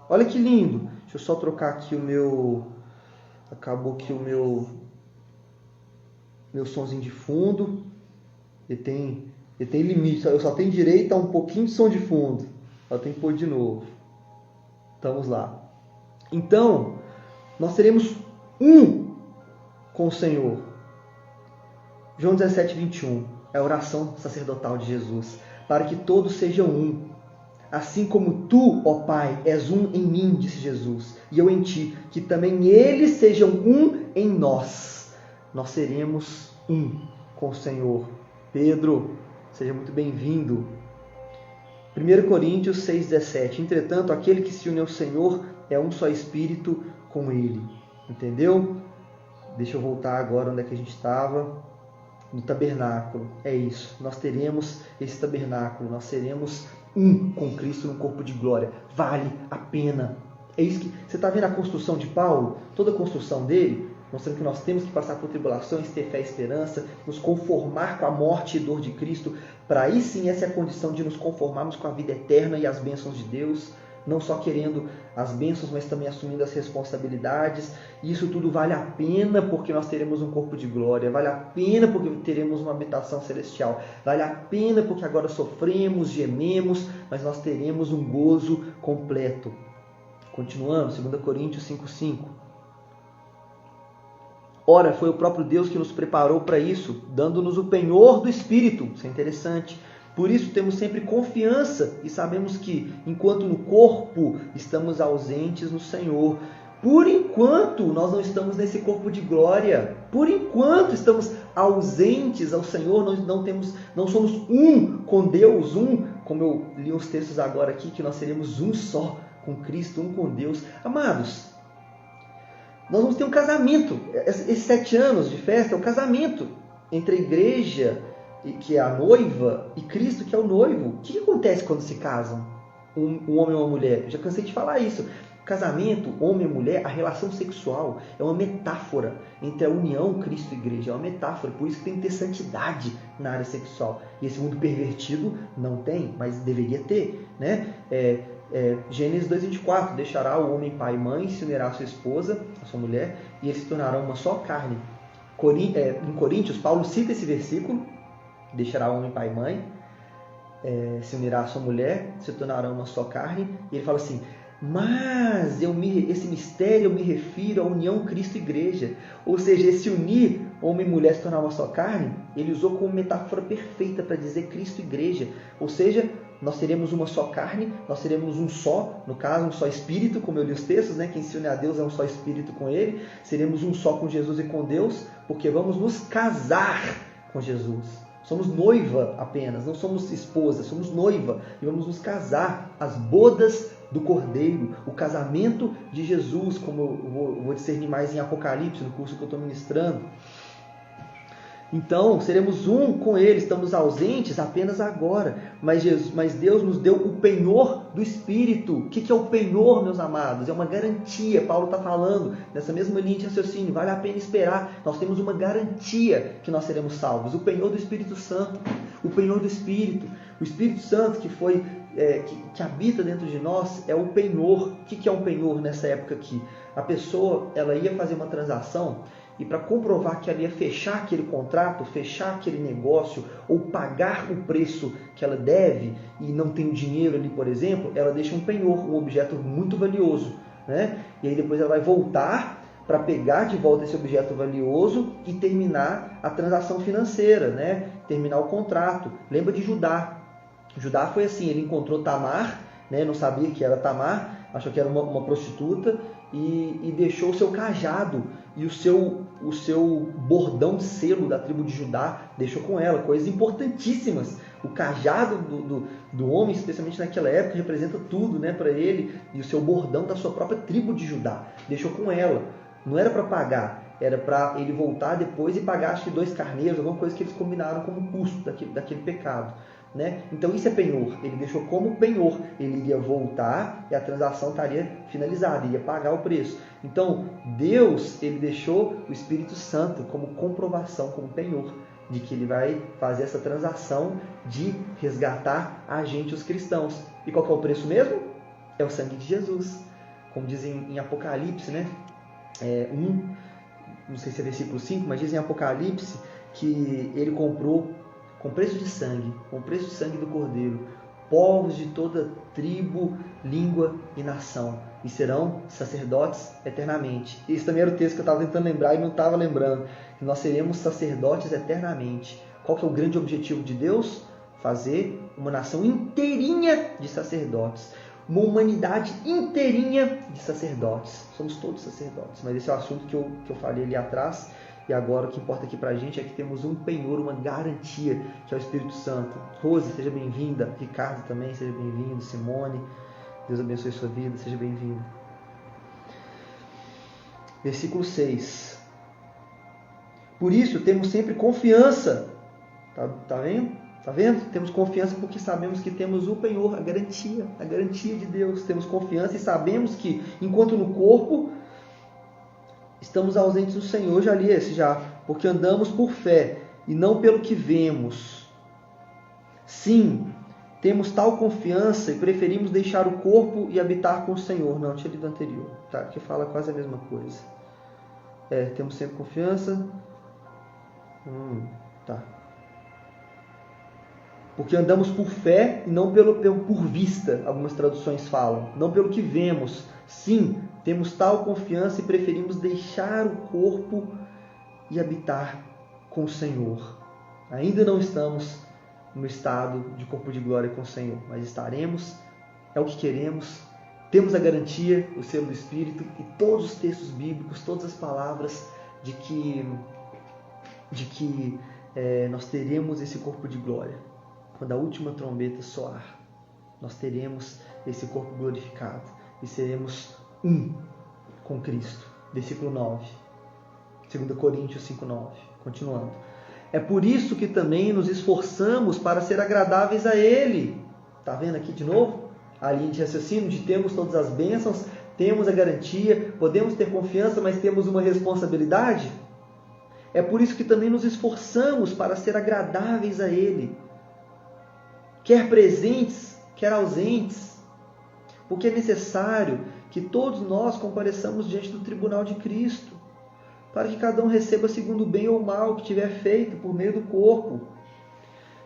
Olha que lindo. Deixa eu só trocar aqui o meu... Acabou aqui o meu sonzinho de fundo. Ele tem limite, eu só tenho direito a um pouquinho de som de fundo. Eu tenho que pôr de novo. Vamos lá. Então, nós seremos um com o Senhor. João 17:21 é a oração sacerdotal de Jesus. Para que todos sejam um. Assim como tu, ó Pai, és um em mim, disse Jesus, e eu em ti, que também eles sejam um em nós. Nós seremos um com o Senhor. Pedro, seja muito bem-vindo. 1 Coríntios 6:17. Entretanto, aquele que se une ao Senhor é um só espírito com Ele. Entendeu? Deixa eu voltar agora onde é que a gente estava. No tabernáculo. É isso. Nós teremos esse tabernáculo. Nós seremos um com Cristo no corpo de glória. Vale a pena. É isso que... Você está vendo a construção de Paulo? Toda a construção dele, mostrando que nós temos que passar por tribulações, ter fé e esperança, nos conformar com a morte e dor de Cristo, para aí sim essa é a condição de nos conformarmos com a vida eterna e as bênçãos de Deus. não só querendo as bênçãos, mas também assumindo as responsabilidades. E isso tudo vale a pena porque nós teremos um corpo de glória, vale a pena porque teremos uma habitação celestial, vale a pena porque agora sofremos, gememos, mas nós teremos um gozo completo. Continuando, 2 Coríntios 5:5. Ora, foi o próprio Deus que nos preparou para isso, dando-nos o penhor do Espírito. Isso é interessante. Por isso temos sempre confiança e sabemos que, enquanto no corpo estamos ausentes no Senhor, por enquanto nós não estamos nesse corpo de glória, por enquanto estamos ausentes ao Senhor, nós não somos um com Deus, como eu li os textos agora aqui, que nós seremos um só com Cristo, um com Deus. Amados, nós vamos ter um casamento. Esses 7 anos de festa é o casamento entre a igreja, que é a noiva, e Cristo, que é o noivo. O que acontece quando se casam? Um homem e uma mulher. Eu já cansei de falar isso. Casamento, homem e mulher, a relação sexual é uma metáfora entre a união Cristo e igreja. É uma metáfora, por isso que tem que ter santidade na área sexual. E esse mundo pervertido não tem, mas deveria ter, né? Gênesis 2:24, deixará o homem pai e mãe, se unirá a sua esposa, a sua mulher, e eles se tornarão uma só carne. Em Coríntios, Paulo cita esse versículo, deixará o homem pai e mãe, se unirá a sua mulher, se tornarão uma só carne, e ele fala assim, mas esse mistério eu me refiro à união Cristo-Igreja, ou seja, esse unir homem e mulher se tornar uma só carne, ele usou como metáfora perfeita para dizer Cristo-Igreja, ou seja, nós teremos uma só carne, nós teremos um só, no caso, um só espírito, como eu li os textos, né? Quem se une a Deus é um só espírito com Ele. Seremos um só com Jesus e com Deus, porque vamos nos casar com Jesus. Somos noiva apenas, não somos esposa, somos noiva e vamos nos casar. As bodas do Cordeiro, o casamento de Jesus, como eu vou discernir mais em Apocalipse, no curso que eu estou ministrando. Então, seremos um com Ele, estamos ausentes apenas agora, mas Deus nos deu o penhor do Espírito. O que é o penhor, meus amados? É uma garantia, Paulo está falando, nessa mesma linha de raciocínio, vale a pena esperar, nós temos uma garantia que nós seremos salvos, o penhor do Espírito Santo, o penhor do Espírito, o Espírito Santo que habita dentro de nós é o penhor. O que é um penhor nessa época aqui? A pessoa, ela ia fazer uma transação, e para comprovar que ela ia fechar aquele contrato, fechar aquele negócio, ou pagar o preço que ela deve e não tem o dinheiro ali, por exemplo, ela deixa um penhor, um objeto muito valioso, né? E aí depois ela vai voltar para pegar de volta esse objeto valioso e terminar a transação financeira, né? Terminar o contrato. Lembra de Judá? Judá foi assim, ele encontrou Tamar, né? Não sabia que era Tamar, achou que era uma prostituta, e deixou o seu cajado e o seu bordão selo da tribo de Judá, deixou com ela, coisas importantíssimas. O cajado do homem, especialmente naquela época, representa tudo, né, para ele, e o seu bordão da sua própria tribo de Judá, deixou com ela. Não era para pagar, era para ele voltar depois e pagar, acho que 2 carneiros, alguma coisa que eles combinaram como custo daquele pecado. Né? Então isso é penhor, ele deixou como penhor, ele iria voltar e a transação estaria finalizada, iria pagar o preço. Então Deus, ele deixou o Espírito Santo como comprovação, como penhor, de que ele vai fazer essa transação de resgatar a gente, os cristãos. E qual que é o preço mesmo? É o sangue de Jesus, como dizem em Apocalipse, né? Não sei se é versículo 5, mas diz em Apocalipse que ele comprou com preço de sangue, com preço de sangue do Cordeiro, povos de toda tribo, língua e nação, e serão sacerdotes eternamente. Esse também era o texto que eu estava tentando lembrar e não estava lembrando. Nós seremos sacerdotes eternamente. Qual que é o grande objetivo de Deus? Fazer uma nação inteirinha de sacerdotes, uma humanidade inteirinha de sacerdotes. Somos todos sacerdotes, mas esse é o assunto que eu falei ali atrás. E agora o que importa aqui para a gente é que temos um penhor, uma garantia, que é o Espírito Santo. Rose, seja bem-vinda. Ricardo também, seja bem-vindo. Simone, Deus abençoe sua vida, seja bem-vindo. Versículo 6. Por isso temos sempre confiança. Tá vendo? Tá vendo? Temos confiança porque sabemos que temos o penhor, a garantia de Deus. Temos confiança e sabemos que, enquanto no corpo estamos ausentes do Senhor, já li esse já, porque andamos por fé e não pelo que vemos. Sim, temos tal confiança e preferimos deixar o corpo e habitar com o Senhor. Não, tinha lido anterior, tá? Que fala quase a mesma coisa. Temos sempre confiança. Tá. Porque andamos por fé e não por vista, algumas traduções falam. Não pelo que vemos. Sim, temos tal confiança e preferimos deixar o corpo e habitar com o Senhor. Ainda não estamos no estado de corpo de glória com o Senhor, mas estaremos, é o que queremos. Temos a garantia, o selo do Espírito e todos os textos bíblicos, todas as palavras de que nós teremos esse corpo de glória. Quando a última trombeta soar, nós teremos esse corpo glorificado e seremos um com Cristo. Versículo 9, 2 Coríntios 5:9, continuando. É por isso que também nos esforçamos para ser agradáveis a Ele. Está vendo aqui de novo? A linha de raciocínio de termos todas as bênçãos, temos a garantia, podemos ter confiança, mas temos uma responsabilidade. É por isso que também nos esforçamos para ser agradáveis a Ele. Quer presentes, quer ausentes. Porque é necessário que todos nós compareçamos diante do tribunal de Cristo, para que cada um receba segundo o bem ou o mal que tiver feito por meio do corpo.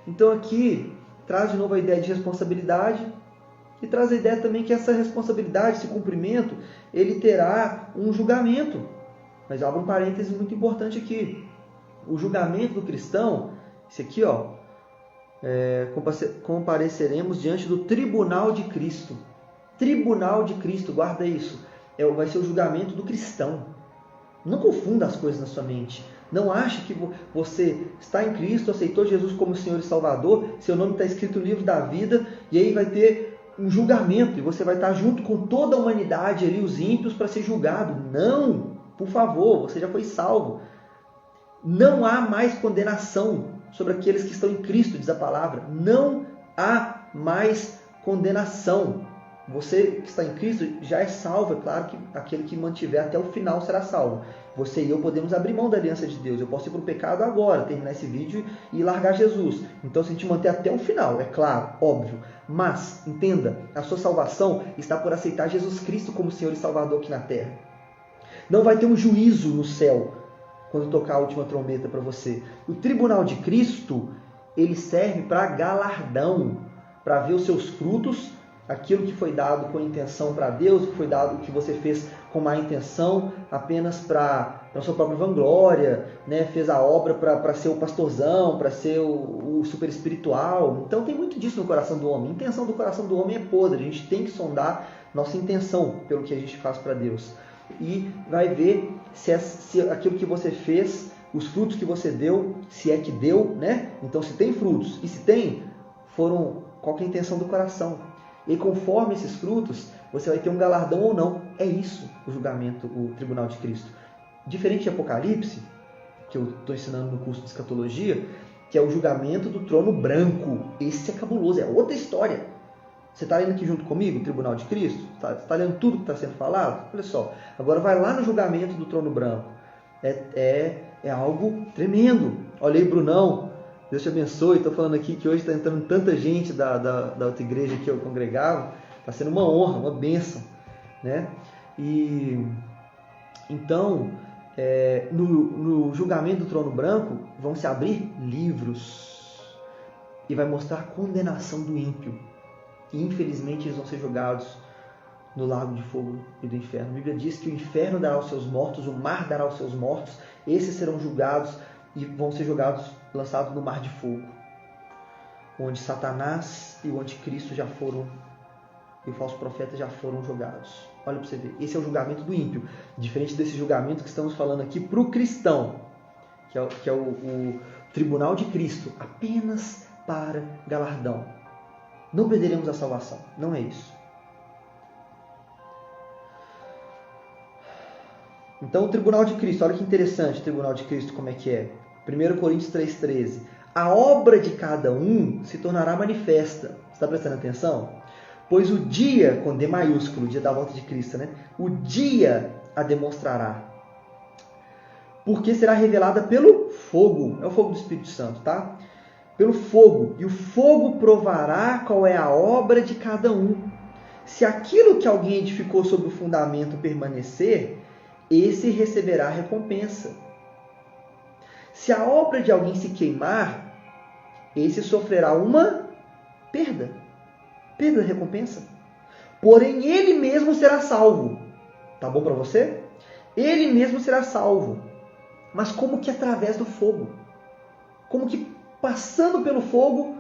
Então aqui traz de novo a ideia de responsabilidade e traz a ideia também que essa responsabilidade, esse cumprimento, ele terá um julgamento. Mas eu abro um parêntese muito importante aqui. O julgamento do cristão, esse aqui, compareceremos diante do tribunal de Cristo. Tribunal de Cristo, guarda isso. Vai ser o julgamento do cristão. Não confunda as coisas na sua mente. Não ache que você está em Cristo, aceitou Jesus como Senhor e Salvador, seu nome está escrito no livro da vida, e aí vai ter um julgamento, e você vai estar junto com toda a humanidade ali, os ímpios, para ser julgado. Não, por favor, você já foi salvo. Não há mais condenação sobre aqueles que estão em Cristo, diz a palavra. Não há mais condenação. Você que está em Cristo já é salvo. É claro que aquele que mantiver até o final será salvo. Você e eu podemos abrir mão da aliança de Deus. Eu posso ir para o pecado agora, terminar esse vídeo e largar Jesus. Então, se a gente manter até o final, é claro, óbvio. Mas, entenda, a sua salvação está por aceitar Jesus Cristo como Senhor e Salvador aqui na terra. Não vai ter um juízo no céu quando tocar a última trombeta para você. O tribunal de Cristo, ele serve para galardão, para ver os seus frutos, aquilo que foi dado com intenção para Deus, que foi dado, que você fez com má intenção, apenas para a sua própria vanglória, né? Fez a obra para ser o pastorzão, para ser o super espiritual. Então tem muito disso no coração do homem. A intenção do coração do homem é podre. A gente tem que sondar nossa intenção pelo que a gente faz para Deus. E vai ver se aquilo que você fez, os frutos que você deu, se é que deu, né? Então se tem frutos, e se tem, qual que é a intenção do coração. E conforme esses frutos, você vai ter um galardão ou não. É isso o julgamento, o tribunal de Cristo. Diferente de Apocalipse, que eu estou ensinando no curso de escatologia, que é o julgamento do trono branco. Esse é cabuloso, é outra história. Você está lendo aqui junto comigo o tribunal de Cristo? Você está lendo tudo que está sendo falado? Olha só, agora vai lá no julgamento do trono branco. É algo tremendo. Olha aí, Brunão. Deus te abençoe. Estou falando aqui que hoje está entrando tanta gente da outra igreja que eu congregava. Está sendo uma honra, uma bênção, né? E então, no julgamento do trono branco, vão se abrir livros e vai mostrar a condenação do ímpio. E infelizmente eles vão ser jogados no lago de fogo e do inferno. A Bíblia diz que o inferno dará os seus mortos, o mar dará os seus mortos. Esses serão julgados e vão ser jogados, lançados no mar de fogo, onde Satanás e o anticristo já foram, e o falso profeta já foram jogados. Olha para você ver, esse é o julgamento do ímpio, diferente desse julgamento que estamos falando aqui para o cristão, que é o tribunal de Cristo, apenas para galardão. Não perderemos a salvação, não é isso. Então o tribunal de Cristo, olha que interessante o tribunal de Cristo, como é que é. 1 Coríntios 3,13. A obra de cada um se tornará manifesta. Você está prestando atenção? Pois o dia, com D maiúsculo, o dia da volta de Cristo, né? O dia a demonstrará. Porque será revelada pelo fogo. É o fogo do Espírito Santo, tá? pelo fogo, e o fogo provará qual é a obra de cada um. Se aquilo que alguém edificou sobre o fundamento permanecer, esse receberá recompensa. Se a obra de alguém se queimar, esse sofrerá uma perda de recompensa. Porém, ele mesmo será salvo. Tá bom para você? Ele mesmo será salvo. Mas como que através do fogo? Como que passando pelo fogo,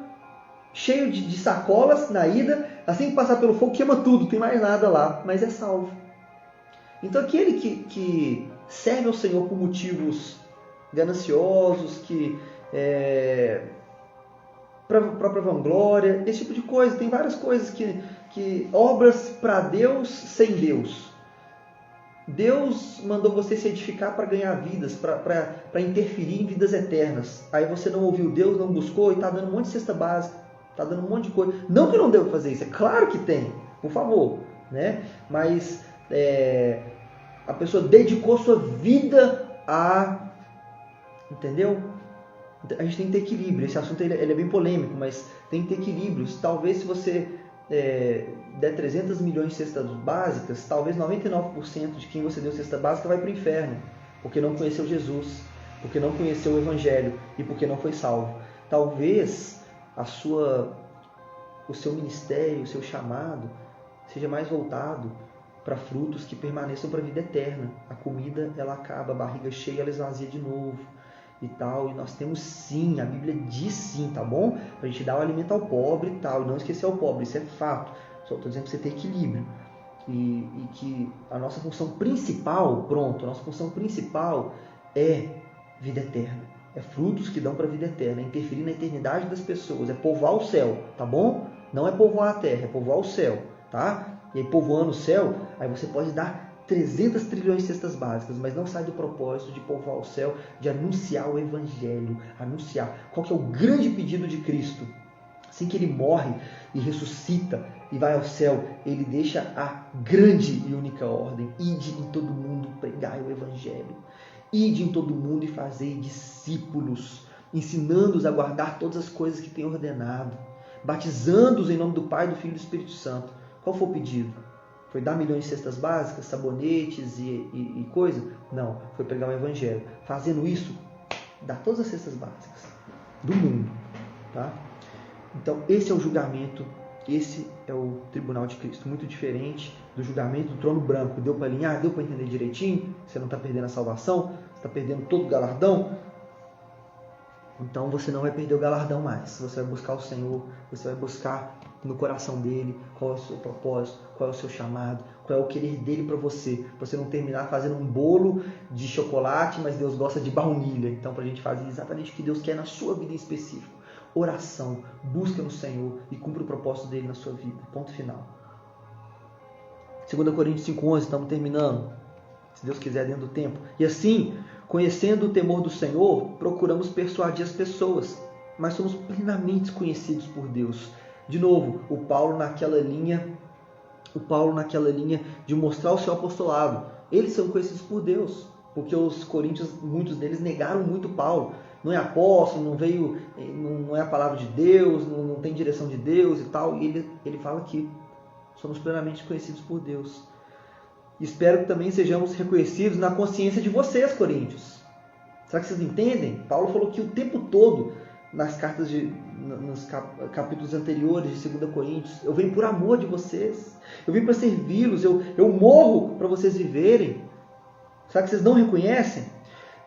cheio de sacolas na ida, assim que passar pelo fogo, queima tudo, não tem mais nada lá, mas é salvo. Então aquele que serve ao Senhor por motivos gananciosos, que própria vanglória, esse tipo de coisa, tem várias coisas que obras para Deus sem Deus. Deus mandou você se edificar para ganhar vidas, para interferir em vidas eternas. Aí você não ouviu Deus, não buscou e está dando um monte de cesta básica, está dando um monte de coisa. Não que não deva fazer isso, é claro que tem, por favor, né? Mas a pessoa dedicou sua vida a... Entendeu? A gente tem que ter equilíbrio. Esse assunto ele é bem polêmico, mas tem que ter equilíbrios. Talvez se você der 300 milhões de cestas básicas, talvez 99% de quem você deu cesta básica vai para o inferno, porque não conheceu Jesus, porque não conheceu o Evangelho e porque não foi salvo. Talvez o seu ministério, o seu chamado seja mais voltado para frutos que permaneçam para a vida eterna. A comida ela acaba, a barriga cheia ela esvazia de novo e tal, e nós temos sim, a Bíblia diz sim, tá bom? Para a gente dar o alimento ao pobre e tal, e não esquecer o pobre, isso é fato. Só estou dizendo para você ter equilíbrio. E que a nossa função principal, a nossa função principal é vida eterna. É frutos que dão para a vida eterna, é interferir na eternidade das pessoas, é povoar o céu, tá bom? Não é povoar a terra, é povoar o céu, tá? E aí povoando o céu, aí você pode dar 300 trilhões de cestas básicas, mas não sai do propósito de povoar o céu, de anunciar o Evangelho, anunciar. Qual que é o grande pedido de Cristo? Assim que Ele morre e ressuscita e vai ao céu, Ele deixa a grande e única ordem: ide em todo mundo, pregai o Evangelho. Ide em todo mundo e fazei discípulos, ensinando-os a guardar todas as coisas que tem ordenado, batizando-os em nome do Pai, do Filho e do Espírito Santo. Qual foi o pedido? Foi dar milhões de cestas básicas, sabonetes e coisa? Não, foi pregar o Evangelho. Fazendo isso, dá todas as cestas básicas do mundo. Tá? Então, esse é o julgamento, esse é o tribunal de Cristo. Muito diferente do julgamento do trono branco. Deu para alinhar? Deu para entender direitinho? Você não está perdendo a salvação? Você está perdendo todo o galardão? Então, você não vai perder o galardão mais. Você vai buscar o Senhor, você vai buscar no coração dele qual é o seu propósito, qual é o seu chamado, qual é o querer dele para você. Você não terminar fazendo um bolo de chocolate, mas Deus gosta de baunilha. Então, para a gente fazer exatamente o que Deus quer na sua vida em específico. Oração, busca no Senhor e cumpra o propósito dele na sua vida. Ponto final. 2 Coríntios 5,11, estamos terminando. Se Deus quiser, dentro do tempo. E assim, conhecendo o temor do Senhor, procuramos persuadir as pessoas, mas somos plenamente conhecidos por Deus. De novo, o Paulo naquela linha de mostrar o seu apostolado. Eles são conhecidos por Deus, porque os coríntios, muitos deles negaram muito Paulo. Não é apóstolo, não é a palavra de Deus, não tem direção de Deus e tal. E ele fala que somos plenamente conhecidos por Deus. Espero que também sejamos reconhecidos na consciência de vocês, coríntios. Será que vocês entendem? Paulo falou que o tempo todo, nas cartas nos capítulos anteriores de 2 Coríntios, eu venho por amor de vocês, eu vim para servi-los, eu morro para vocês viverem. Será que vocês não reconhecem?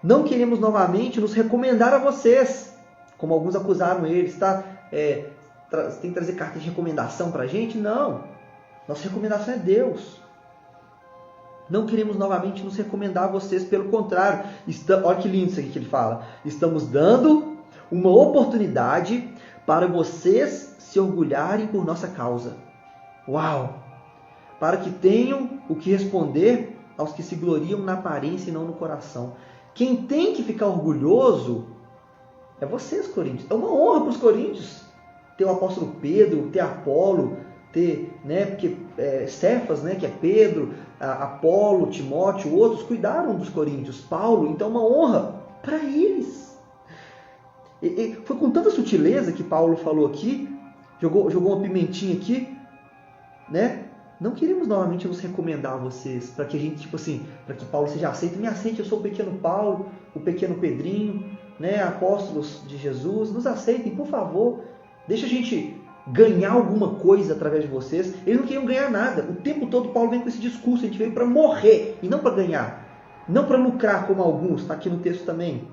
Não queremos novamente nos recomendar a vocês, como alguns acusaram eles, tá? Tem que trazer carta de recomendação para a gente? Não. Nossa recomendação é Deus. Não queremos novamente nos recomendar a vocês, pelo contrário. Olha que lindo isso aqui que ele fala. Estamos dando uma oportunidade para vocês se orgulharem por nossa causa. Uau! Para que tenham o que responder aos que se gloriam na aparência e não no coração. Quem tem que ficar orgulhoso é vocês, coríntios. É uma honra para os coríntios ter o apóstolo Pedro, ter Apolo, ter, porque Cefas, que é Pedro, Apolo, Timóteo, outros cuidaram dos coríntios, Paulo. Então é uma honra para eles. E foi com tanta sutileza que Paulo falou aqui, jogou uma pimentinha aqui, né? Não queremos novamente nos recomendar a vocês, para que a gente, tipo assim, para que Paulo seja aceito. Me aceite, eu sou o pequeno Paulo, o pequeno Pedrinho, né? Apóstolos de Jesus, nos aceitem, por favor. Deixa a gente ganhar alguma coisa através de vocês. Eles não queriam ganhar nada. O tempo todo Paulo vem com esse discurso, a gente veio para morrer e não para ganhar. Não para lucrar como alguns, está aqui no texto também,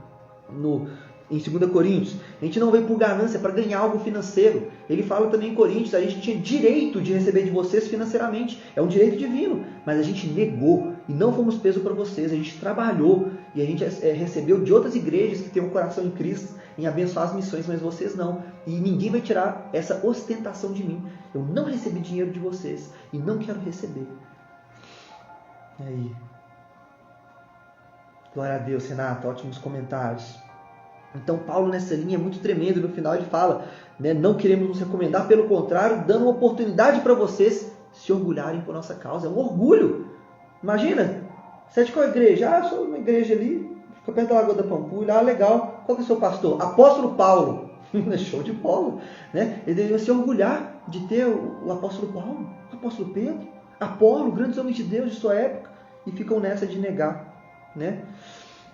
em 2 Coríntios. A gente não veio por ganância, para ganhar algo financeiro. Ele fala também em Coríntios, a gente tinha direito de receber de vocês financeiramente. É um direito divino, mas a gente negou e não fomos peso para vocês. A gente trabalhou e a gente recebeu de outras igrejas que têm um coração em Cristo, em abençoar as missões, mas vocês não. E ninguém vai tirar essa ostentação de mim. Eu não recebi dinheiro de vocês e não quero receber. E aí? Glória a Deus, Renato, ótimos comentários. Então Paulo nessa linha é muito tremendo. No final ele fala, né, não queremos nos recomendar, pelo contrário, dando uma oportunidade para vocês se orgulharem por nossa causa. É um orgulho. Imagina, você é de qual igreja? Sou uma igreja ali, fica perto da Lagoa da Pampulha. Legal. Qual que é o seu pastor? Apóstolo Paulo. Show de bola, né? Ele deveria se orgulhar de ter o apóstolo Paulo, o apóstolo Pedro, Apolo, grandes homens de Deus de sua época, e ficam nessa de negar, né?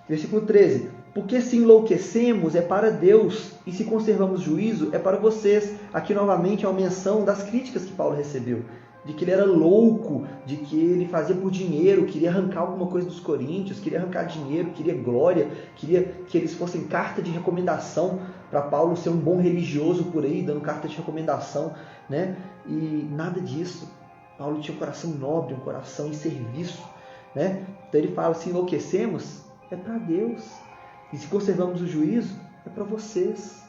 Versículo 13. Porque se enlouquecemos é para Deus, e se conservamos juízo é para vocês. Aqui novamente é uma menção das críticas que Paulo recebeu, de que ele era louco, de que ele fazia por dinheiro, queria arrancar alguma coisa dos coríntios, queria arrancar dinheiro, queria glória, queria que eles fossem carta de recomendação para Paulo ser um bom religioso por aí, dando carta de recomendação, né? E nada disso. Paulo tinha um coração nobre, um coração em serviço, né? Então ele fala, se enlouquecemos é para Deus, e se conservamos o juízo é para vocês,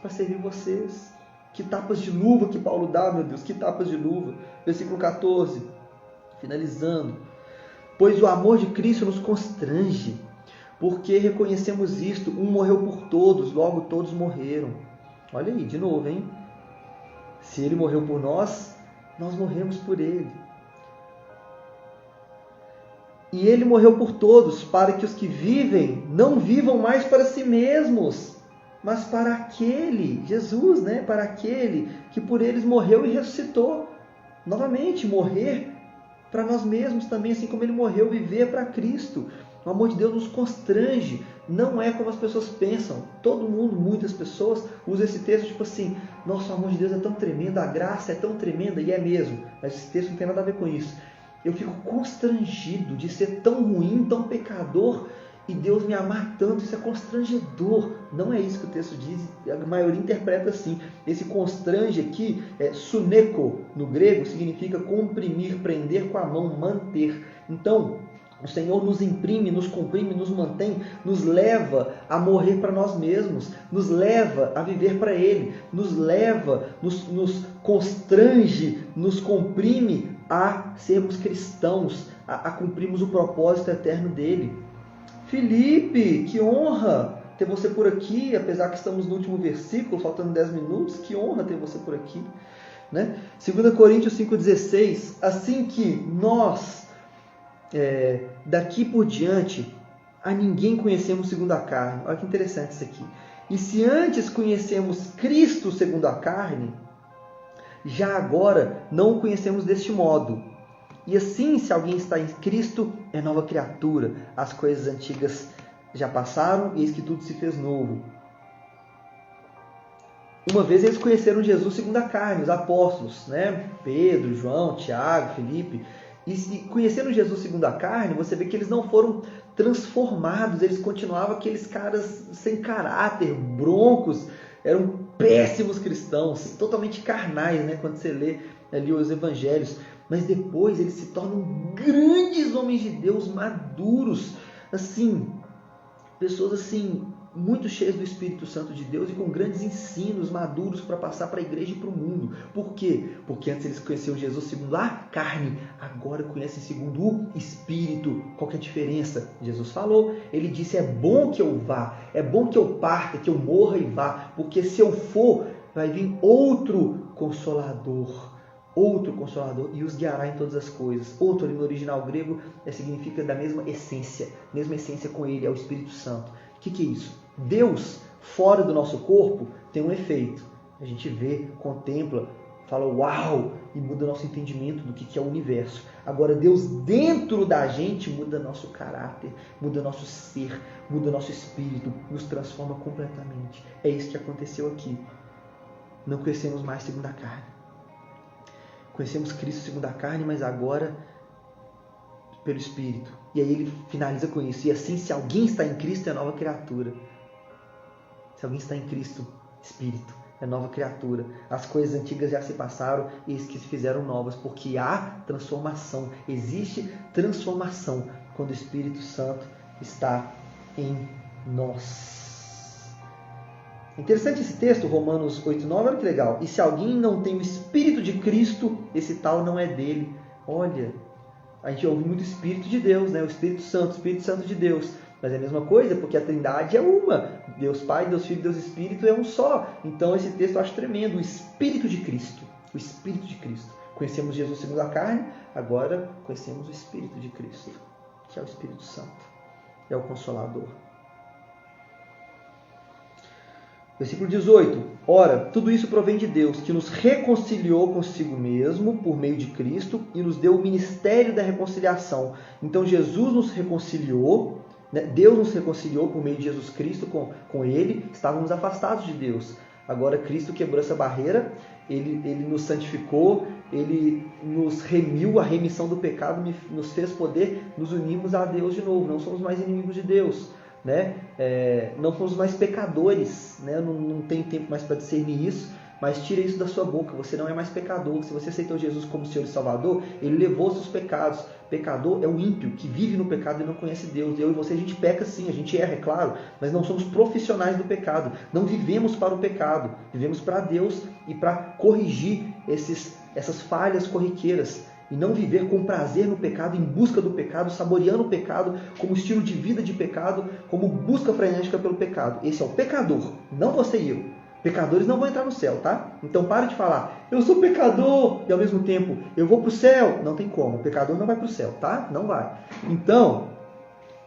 para servir vocês. Que tapas de luva que Paulo dá, meu Deus, que tapas de luva. Versículo 14, finalizando. Pois o amor de Cristo nos constrange, porque reconhecemos isto, um morreu por todos, logo todos morreram. Olha aí, de novo, hein? Se ele morreu por nós, nós morremos por ele. E ele morreu por todos, para que os que vivem não vivam mais para si mesmos, mas para aquele, Jesus, né? Para aquele que por eles morreu e ressuscitou. Novamente, morrer para nós mesmos também, assim como ele morreu, viver para Cristo. O amor de Deus nos constrange, não é como as pessoas pensam. Todo mundo, muitas pessoas, usam esse texto tipo assim, nossa, o amor de Deus é tão tremendo, a graça é tão tremenda, e é mesmo, mas esse texto não tem nada a ver com isso. Eu fico constrangido de ser tão ruim, tão pecador, e Deus me amar tanto. Isso é constrangedor. Não é isso que o texto diz, a maioria interpreta assim. Esse constrange aqui, suneko no grego, significa comprimir, prender com a mão, manter. Então, o Senhor nos imprime, nos comprime, nos mantém, nos leva a morrer para nós mesmos, nos leva a viver para Ele, nos leva, nos constrange, nos comprime a sermos cristãos, a cumprirmos o propósito eterno dele. Felipe, que honra ter você por aqui, apesar que estamos no último versículo, faltando 10 minutos, que honra ter você por aqui, né? 2 Coríntios 5,16, assim que nós, daqui por diante, a ninguém conhecemos segundo a carne. Olha que interessante isso aqui. E se antes conhecemos Cristo segundo a carne, já agora não o conhecemos deste modo. E assim, se alguém está em Cristo, é nova criatura. As coisas antigas já passaram, e eis que tudo se fez novo. Uma vez eles conheceram Jesus segundo a carne, os apóstolos, né? Pedro, João, Tiago, Felipe. E se conheceram Jesus segundo a carne, você vê que eles não foram transformados, eles continuavam aqueles caras sem caráter, broncos, eram péssimos cristãos, totalmente carnais, né? Quando você lê ali os evangelhos. Mas depois eles se tornam grandes homens de Deus, maduros, assim, pessoas assim, muito cheias do Espírito Santo de Deus e com grandes ensinos maduros para passar para a igreja e para o mundo. Por quê? Porque antes eles conheciam Jesus segundo a carne, agora conhecem segundo o Espírito. Qual que é a diferença? Jesus falou, ele disse, é bom que eu vá, é bom que eu parta, que eu morra e vá, porque se eu for, vai vir outro Consolador, e os guiará em todas as coisas. Outro ali no original grego significa da mesma essência com ele, é o Espírito Santo. O que é isso? Deus fora do nosso corpo tem um efeito. A gente vê, contempla, fala uau, e muda nosso entendimento do que é o universo. Agora Deus dentro da gente muda nosso caráter, muda nosso ser, muda nosso espírito, nos transforma completamente. É isso que aconteceu aqui. Não conhecemos mais segundo a carne. Conhecemos Cristo segundo a carne, mas agora pelo Espírito. E aí ele finaliza com isso. E assim, se alguém está em Cristo, é nova criatura. Se alguém está em Cristo, Espírito, é nova criatura. As coisas antigas já se passaram e eis que se fizeram novas, porque há transformação. Existe transformação quando o Espírito Santo está em nós. Interessante esse texto, Romanos 8:9, olha que legal. E se alguém não tem o Espírito de Cristo, esse tal não é dele. Olha, a gente ouve muito o Espírito de Deus, né? O Espírito Santo de Deus. Mas é a mesma coisa, porque a Trindade é uma. Deus Pai, Deus Filho, Deus Espírito é um só. Então esse texto eu acho tremendo. O Espírito de Cristo. O Espírito de Cristo. Conhecemos Jesus segundo a carne, agora conhecemos o Espírito de Cristo, que é o Espírito Santo. É o Consolador. Versículo 18. Ora, tudo isso provém de Deus, que nos reconciliou consigo mesmo por meio de Cristo e nos deu o ministério da reconciliação. Então Jesus nos reconciliou, né? Deus nos reconciliou por meio de Jesus Cristo com Ele. Estávamos afastados de Deus. Agora Cristo quebrou essa barreira, Ele nos santificou, Ele nos remiu, a remissão do pecado nos fez poder nos unirmos a Deus de novo. Não somos mais inimigos de Deus. Né? Não somos mais pecadores, né? Não tem tempo mais para discernir isso, mas tira isso da sua boca. Você não é mais pecador. Se você aceitou Jesus como Senhor e Salvador, Ele levou os seus pecados. Pecador é o ímpio que vive no pecado e não conhece Deus. Eu e você, a gente peca sim, a gente erra, é claro, mas não somos profissionais do pecado. Não vivemos para o pecado, vivemos para Deus e para corrigir essas falhas corriqueiras. E não viver com prazer no pecado, em busca do pecado, saboreando o pecado como estilo de vida de pecado, como busca frenética pelo pecado. Esse é o pecador, não você e eu. Pecadores não vão entrar no céu, tá? Então pare de falar, eu sou pecador, e ao mesmo tempo, eu vou para o céu. Não tem como, o pecador não vai para o céu, tá? Não vai. Então,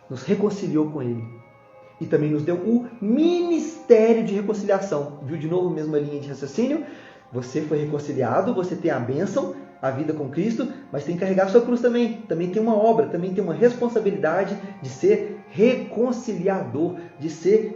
nos reconciliou com Ele. E também nos deu o ministério de reconciliação. Viu de novo a mesma linha de raciocínio? Você foi reconciliado, você tem a bênção, a vida com Cristo, mas tem que carregar a sua cruz também. Também tem uma obra, também tem uma responsabilidade de ser reconciliador, de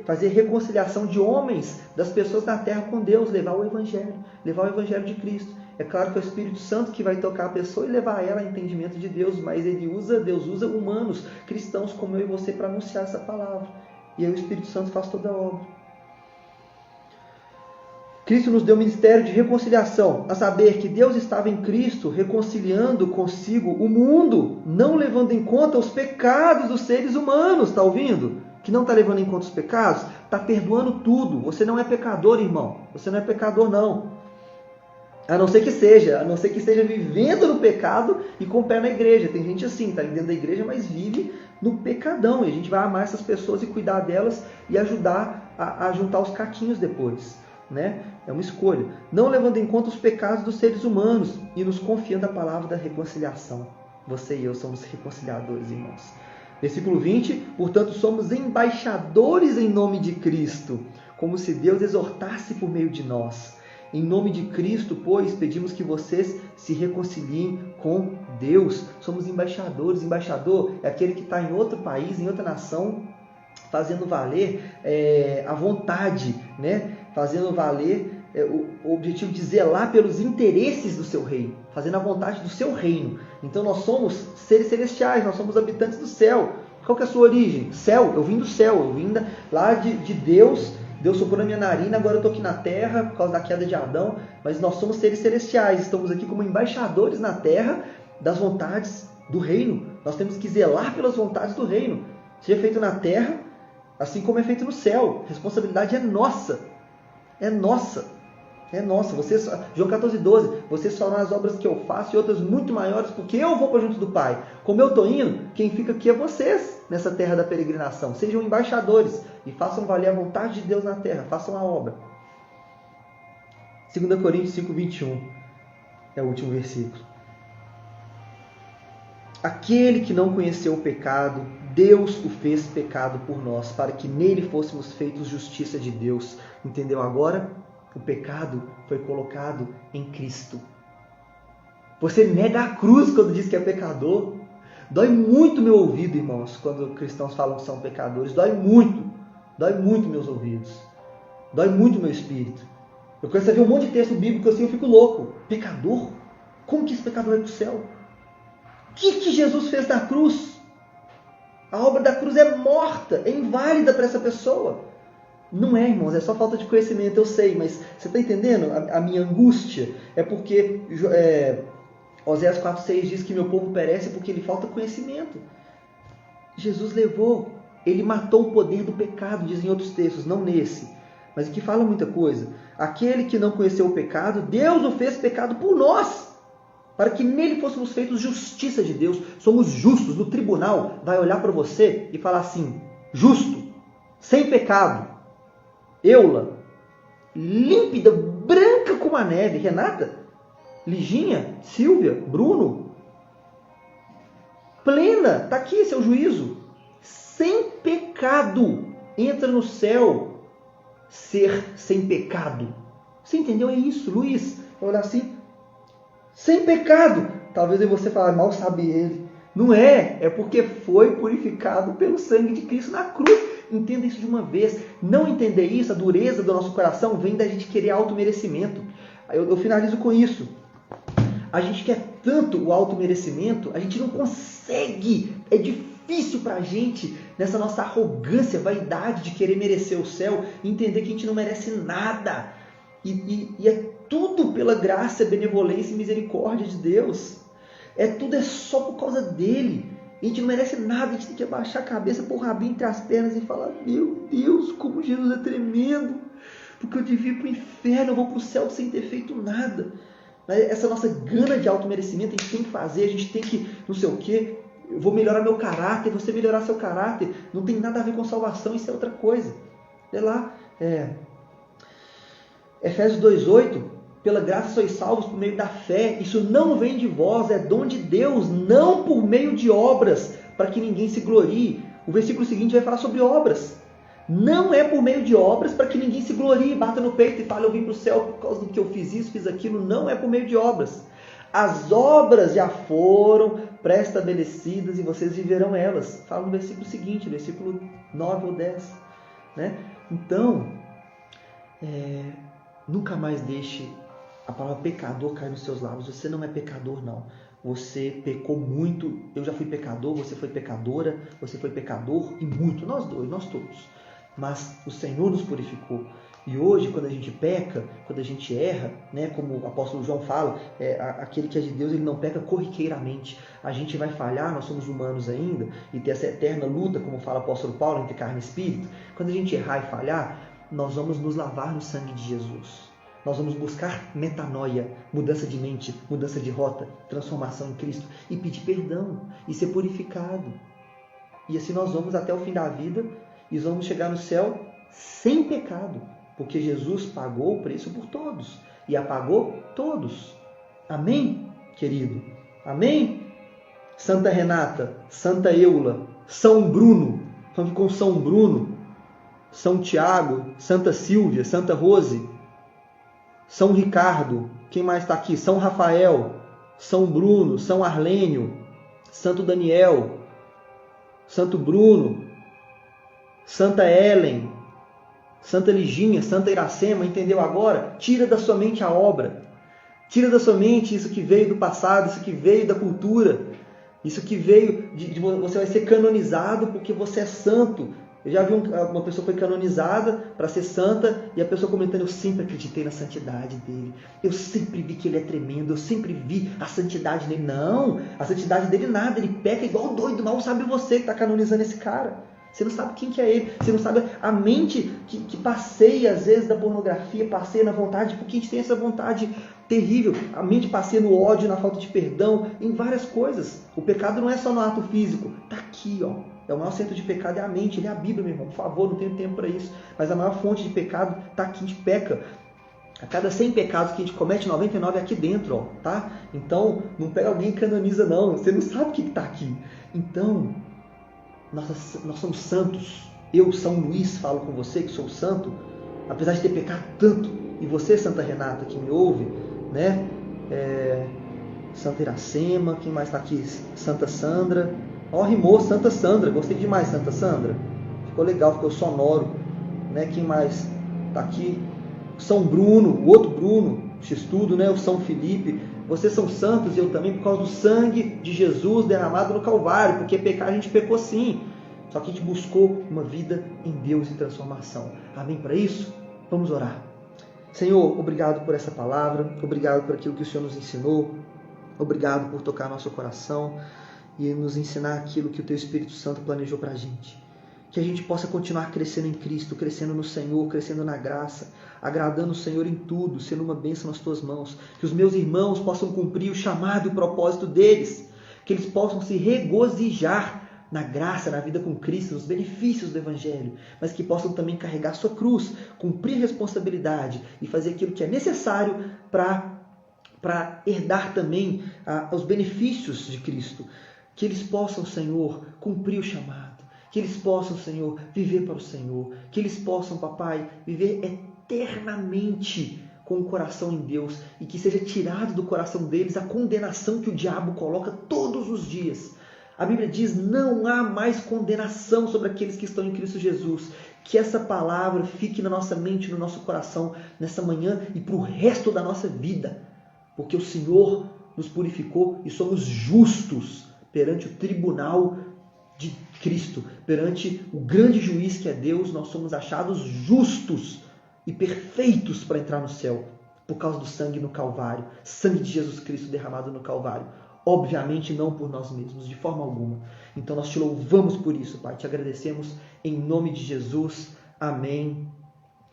fazer reconciliação de homens, das pessoas na terra com Deus, levar o Evangelho de Cristo. É claro que é o Espírito Santo que vai tocar a pessoa e levar ela ao entendimento de Deus, mas Deus usa humanos, cristãos como eu e você, para anunciar essa palavra. E aí o Espírito Santo faz toda a obra. Cristo nos deu o ministério de reconciliação, a saber que Deus estava em Cristo reconciliando consigo o mundo, não levando em conta os pecados dos seres humanos. Está ouvindo? Que não está levando em conta os pecados, está perdoando tudo. Você não é pecador, irmão. Você não é pecador, não. A não ser que esteja vivendo no pecado e com o pé na igreja. Tem gente assim, está dentro da igreja, mas vive no pecadão. E a gente vai amar essas pessoas e cuidar delas e ajudar a juntar os caquinhos depois. Né? É uma escolha. Não levando em conta os pecados dos seres humanos e nos confiando a palavra da reconciliação. Você e eu somos reconciliadores, irmãos. Versículo 20. Portanto, somos embaixadores em nome de Cristo, como se Deus exortasse por meio de nós. Em nome de Cristo, pois, pedimos que vocês se reconciliem com Deus. Somos embaixadores. Embaixador é aquele que está em outro país, em outra nação, fazendo valer a vontade, né? Fazendo valer o objetivo de zelar pelos interesses do seu reino, fazendo a vontade do seu reino. Então nós somos seres celestiais, nós somos habitantes do céu. Qual que é a sua origem? Céu, eu vim do céu, eu vim lá de Deus. Deus soprou na minha narina, agora eu estou aqui na terra por causa da queda de Adão, mas nós somos seres celestiais, estamos aqui como embaixadores na terra das vontades do reino. Nós temos que zelar pelas vontades do reino. Seja feito na terra, assim como é feito no céu. A responsabilidade é nossa. É nossa. É nossa. Vocês, João 14:12. Vocês farão as obras que eu faço e outras muito maiores, porque eu vou para junto do Pai. Como eu estou indo, quem fica aqui é vocês nessa terra da peregrinação. Sejam embaixadores e façam valer a vontade de Deus na terra. Façam a obra. 2 Coríntios 5:21 é o último versículo. Aquele que não conheceu o pecado, Deus o fez pecado por nós, para que nele fôssemos feitos justiça de Deus. Entendeu agora? O pecado foi colocado em Cristo. Você nega a cruz quando diz que é pecador. Dói muito meu ouvido, irmãos, quando cristãos falam que são pecadores. Dói muito meus ouvidos. Dói muito meu espírito. Eu começo a ver um monte de texto bíblico assim, eu fico louco. Pecador? Como que esse pecador vai para o céu? O que Jesus fez na cruz? A obra da cruz é morta, é inválida para essa pessoa. Não é, irmãos, é só falta de conhecimento, eu sei, mas você está entendendo a minha angústia? É porque Oséias 4,6 diz que meu povo perece porque lhe falta conhecimento. Jesus levou, ele matou o poder do pecado, diz em outros textos, não nesse, mas que fala muita coisa. Aquele que não conheceu o pecado, Deus o fez pecado por nós, para que nele fôssemos feitos justiça de Deus. Somos justos. No tribunal vai olhar para você e falar assim: justo, sem pecado, Eula, límpida, branca como a neve. Renata, Liginha, Silvia, Bruno, plena, está aqui seu juízo, sem pecado. Entra no céu, ser sem pecado. Você entendeu? É isso, Luiz. Vai olhar assim, sem pecado. Talvez você fale, mal sabe ele. Não é, é porque foi purificado pelo sangue de Cristo na cruz. Entenda isso de uma vez. Não entender isso, a dureza do nosso coração, vem da gente querer auto-merecimento. Eu finalizo com isso. A gente quer tanto o auto-merecimento, a gente não consegue. É difícil pra gente, nessa nossa arrogância, vaidade de querer merecer o céu, entender que a gente não merece nada. E é tudo pela graça, benevolência e misericórdia de Deus. Tudo é só por causa dele. A gente não merece nada, a gente tem que abaixar a cabeça, pôr o rabinho entre as pernas e falar: meu Deus, como Jesus é tremendo, porque eu devia ir para o inferno, eu vou para o céu sem ter feito nada. Essa nossa gana de auto-merecimento, a gente tem que fazer, a gente tem que não sei o quê. Eu vou melhorar meu caráter, você melhorar seu caráter, não tem nada a ver com salvação, isso é outra coisa. Sei lá, Efésios 2,8, pela graça sois salvos por meio da fé, isso não vem de vós, é dom de Deus, não por meio de obras, para que ninguém se glorie. O versículo seguinte vai falar sobre obras. Não é por meio de obras para que ninguém se glorie, bata no peito e fale: eu vim para o céu por causa do que eu fiz isso, fiz aquilo. Não é por meio de obras. As obras já foram pré-estabelecidas e vocês viverão elas. Fala no versículo seguinte, versículo 9 ou 10. Né? Então, nunca mais deixe a palavra pecador cair nos seus lábios. Você não é pecador, não. Você pecou muito. Eu já fui pecador, você foi pecadora, você foi pecador e muito. Nós dois, nós todos. Mas o Senhor nos purificou. E hoje, quando a gente peca, quando a gente erra, né, como o apóstolo João fala, aquele que é de Deus, ele não peca corriqueiramente. A gente vai falhar, nós somos humanos ainda, e ter essa eterna luta, como fala o apóstolo Paulo, entre carne e espírito. Quando a gente errar e falhar, nós vamos nos lavar no sangue de Jesus. Nós vamos buscar metanoia, mudança de mente, mudança de rota, transformação em Cristo, e pedir perdão, e ser purificado. E assim nós vamos até o fim da vida, e vamos chegar no céu sem pecado, porque Jesus pagou o preço por todos, e apagou todos. Amém, querido? Amém? Santa Renata, Santa Eula, São Bruno, falando com São Bruno, São Tiago, Santa Silvia, Santa Rose, São Ricardo, quem mais está aqui? São Rafael, São Bruno, São Arlênio, Santo Daniel, Santo Bruno, Santa Helen, Santa Liginha, Santa Iracema, entendeu agora? Tira da sua mente a obra. Tira da sua mente isso que veio do passado, isso que veio da cultura, isso que veio de você vai ser canonizado porque você é santo. Eu já vi uma pessoa foi canonizada para ser santa e a pessoa comentando: eu sempre acreditei na santidade dele, eu sempre vi que ele é tremendo, eu sempre vi a santidade dele. Não, a santidade dele nada, ele peca igual doido, mal sabe você que está canonizando esse cara. Você não sabe quem que é ele, você não sabe a mente que passeia às vezes da pornografia, passeia na vontade, porque a gente tem essa vontade terrível. A mente passeia no ódio, na falta de perdão, em várias coisas. O pecado não é só no ato físico, está aqui, ó. O maior centro de pecado é a mente, ele é a Bíblia, meu irmão. Por favor, não tenho tempo para isso. Mas a maior fonte de pecado está aqui, a gente peca. A cada 100 pecados que a gente comete, 99 é aqui dentro, ó, tá? Então, não pega alguém e canoniza, não. Você não sabe o que está aqui. Então, nós somos santos. Eu, São Luís, falo com você que sou santo, apesar de ter pecado tanto. E você, Santa Renata, que me ouve, né? Santa Iracema, quem mais está aqui? Santa Sandra. Ó, rimou, Santa Sandra. Gostei demais, Santa Sandra. Ficou legal, ficou sonoro. Né? Quem mais está aqui? São Bruno, o outro Bruno, X-Tudo, né? O São Felipe. Vocês são santos e eu também por causa do sangue de Jesus derramado no Calvário. Porque pecar a gente pecou sim. Só que a gente buscou uma vida em Deus e transformação. Amém para isso? Vamos orar. Senhor, obrigado por essa palavra. Obrigado por aquilo que o Senhor nos ensinou. Obrigado por tocar nosso coração e nos ensinar aquilo que o Teu Espírito Santo planejou para a gente. Que a gente possa continuar crescendo em Cristo, crescendo no Senhor, crescendo na graça, agradando o Senhor em tudo, sendo uma bênção nas Tuas mãos. Que os meus irmãos possam cumprir o chamado e o propósito deles. Que eles possam se regozijar na graça, na vida com Cristo, nos benefícios do Evangelho. Mas que possam também carregar sua cruz, cumprir a responsabilidade e fazer aquilo que é necessário para herdar também os benefícios de Cristo. Que eles possam, Senhor, cumprir o chamado. Que eles possam, Senhor, viver para o Senhor. Que eles possam, Papai, viver eternamente com o coração em Deus. E que seja tirado do coração deles a condenação que o diabo coloca todos os dias. A Bíblia diz, não há mais condenação sobre aqueles que estão em Cristo Jesus. Que essa palavra fique na nossa mente, no nosso coração, nessa manhã e para o resto da nossa vida. Porque o Senhor nos purificou e somos justos perante o tribunal de Cristo, perante o grande juiz que é Deus. Nós somos achados justos e perfeitos para entrar no céu, por causa do sangue no Calvário, sangue de Jesus Cristo derramado no Calvário. Obviamente não por nós mesmos, de forma alguma. Então nós te louvamos por isso, Pai, te agradecemos em nome de Jesus. Amém,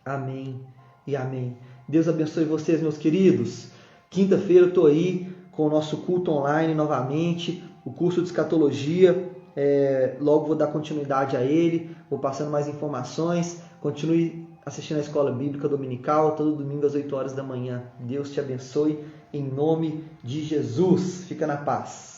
amém e amém. Deus abençoe vocês, meus queridos. Quinta-feira eu estou aí com o nosso culto online novamente, o curso de escatologia. Logo vou dar continuidade a ele, vou passando mais informações. Continue assistindo a Escola Bíblica Dominical, todo domingo às 8 horas da manhã. Deus te abençoe em nome de Jesus. Fica na paz.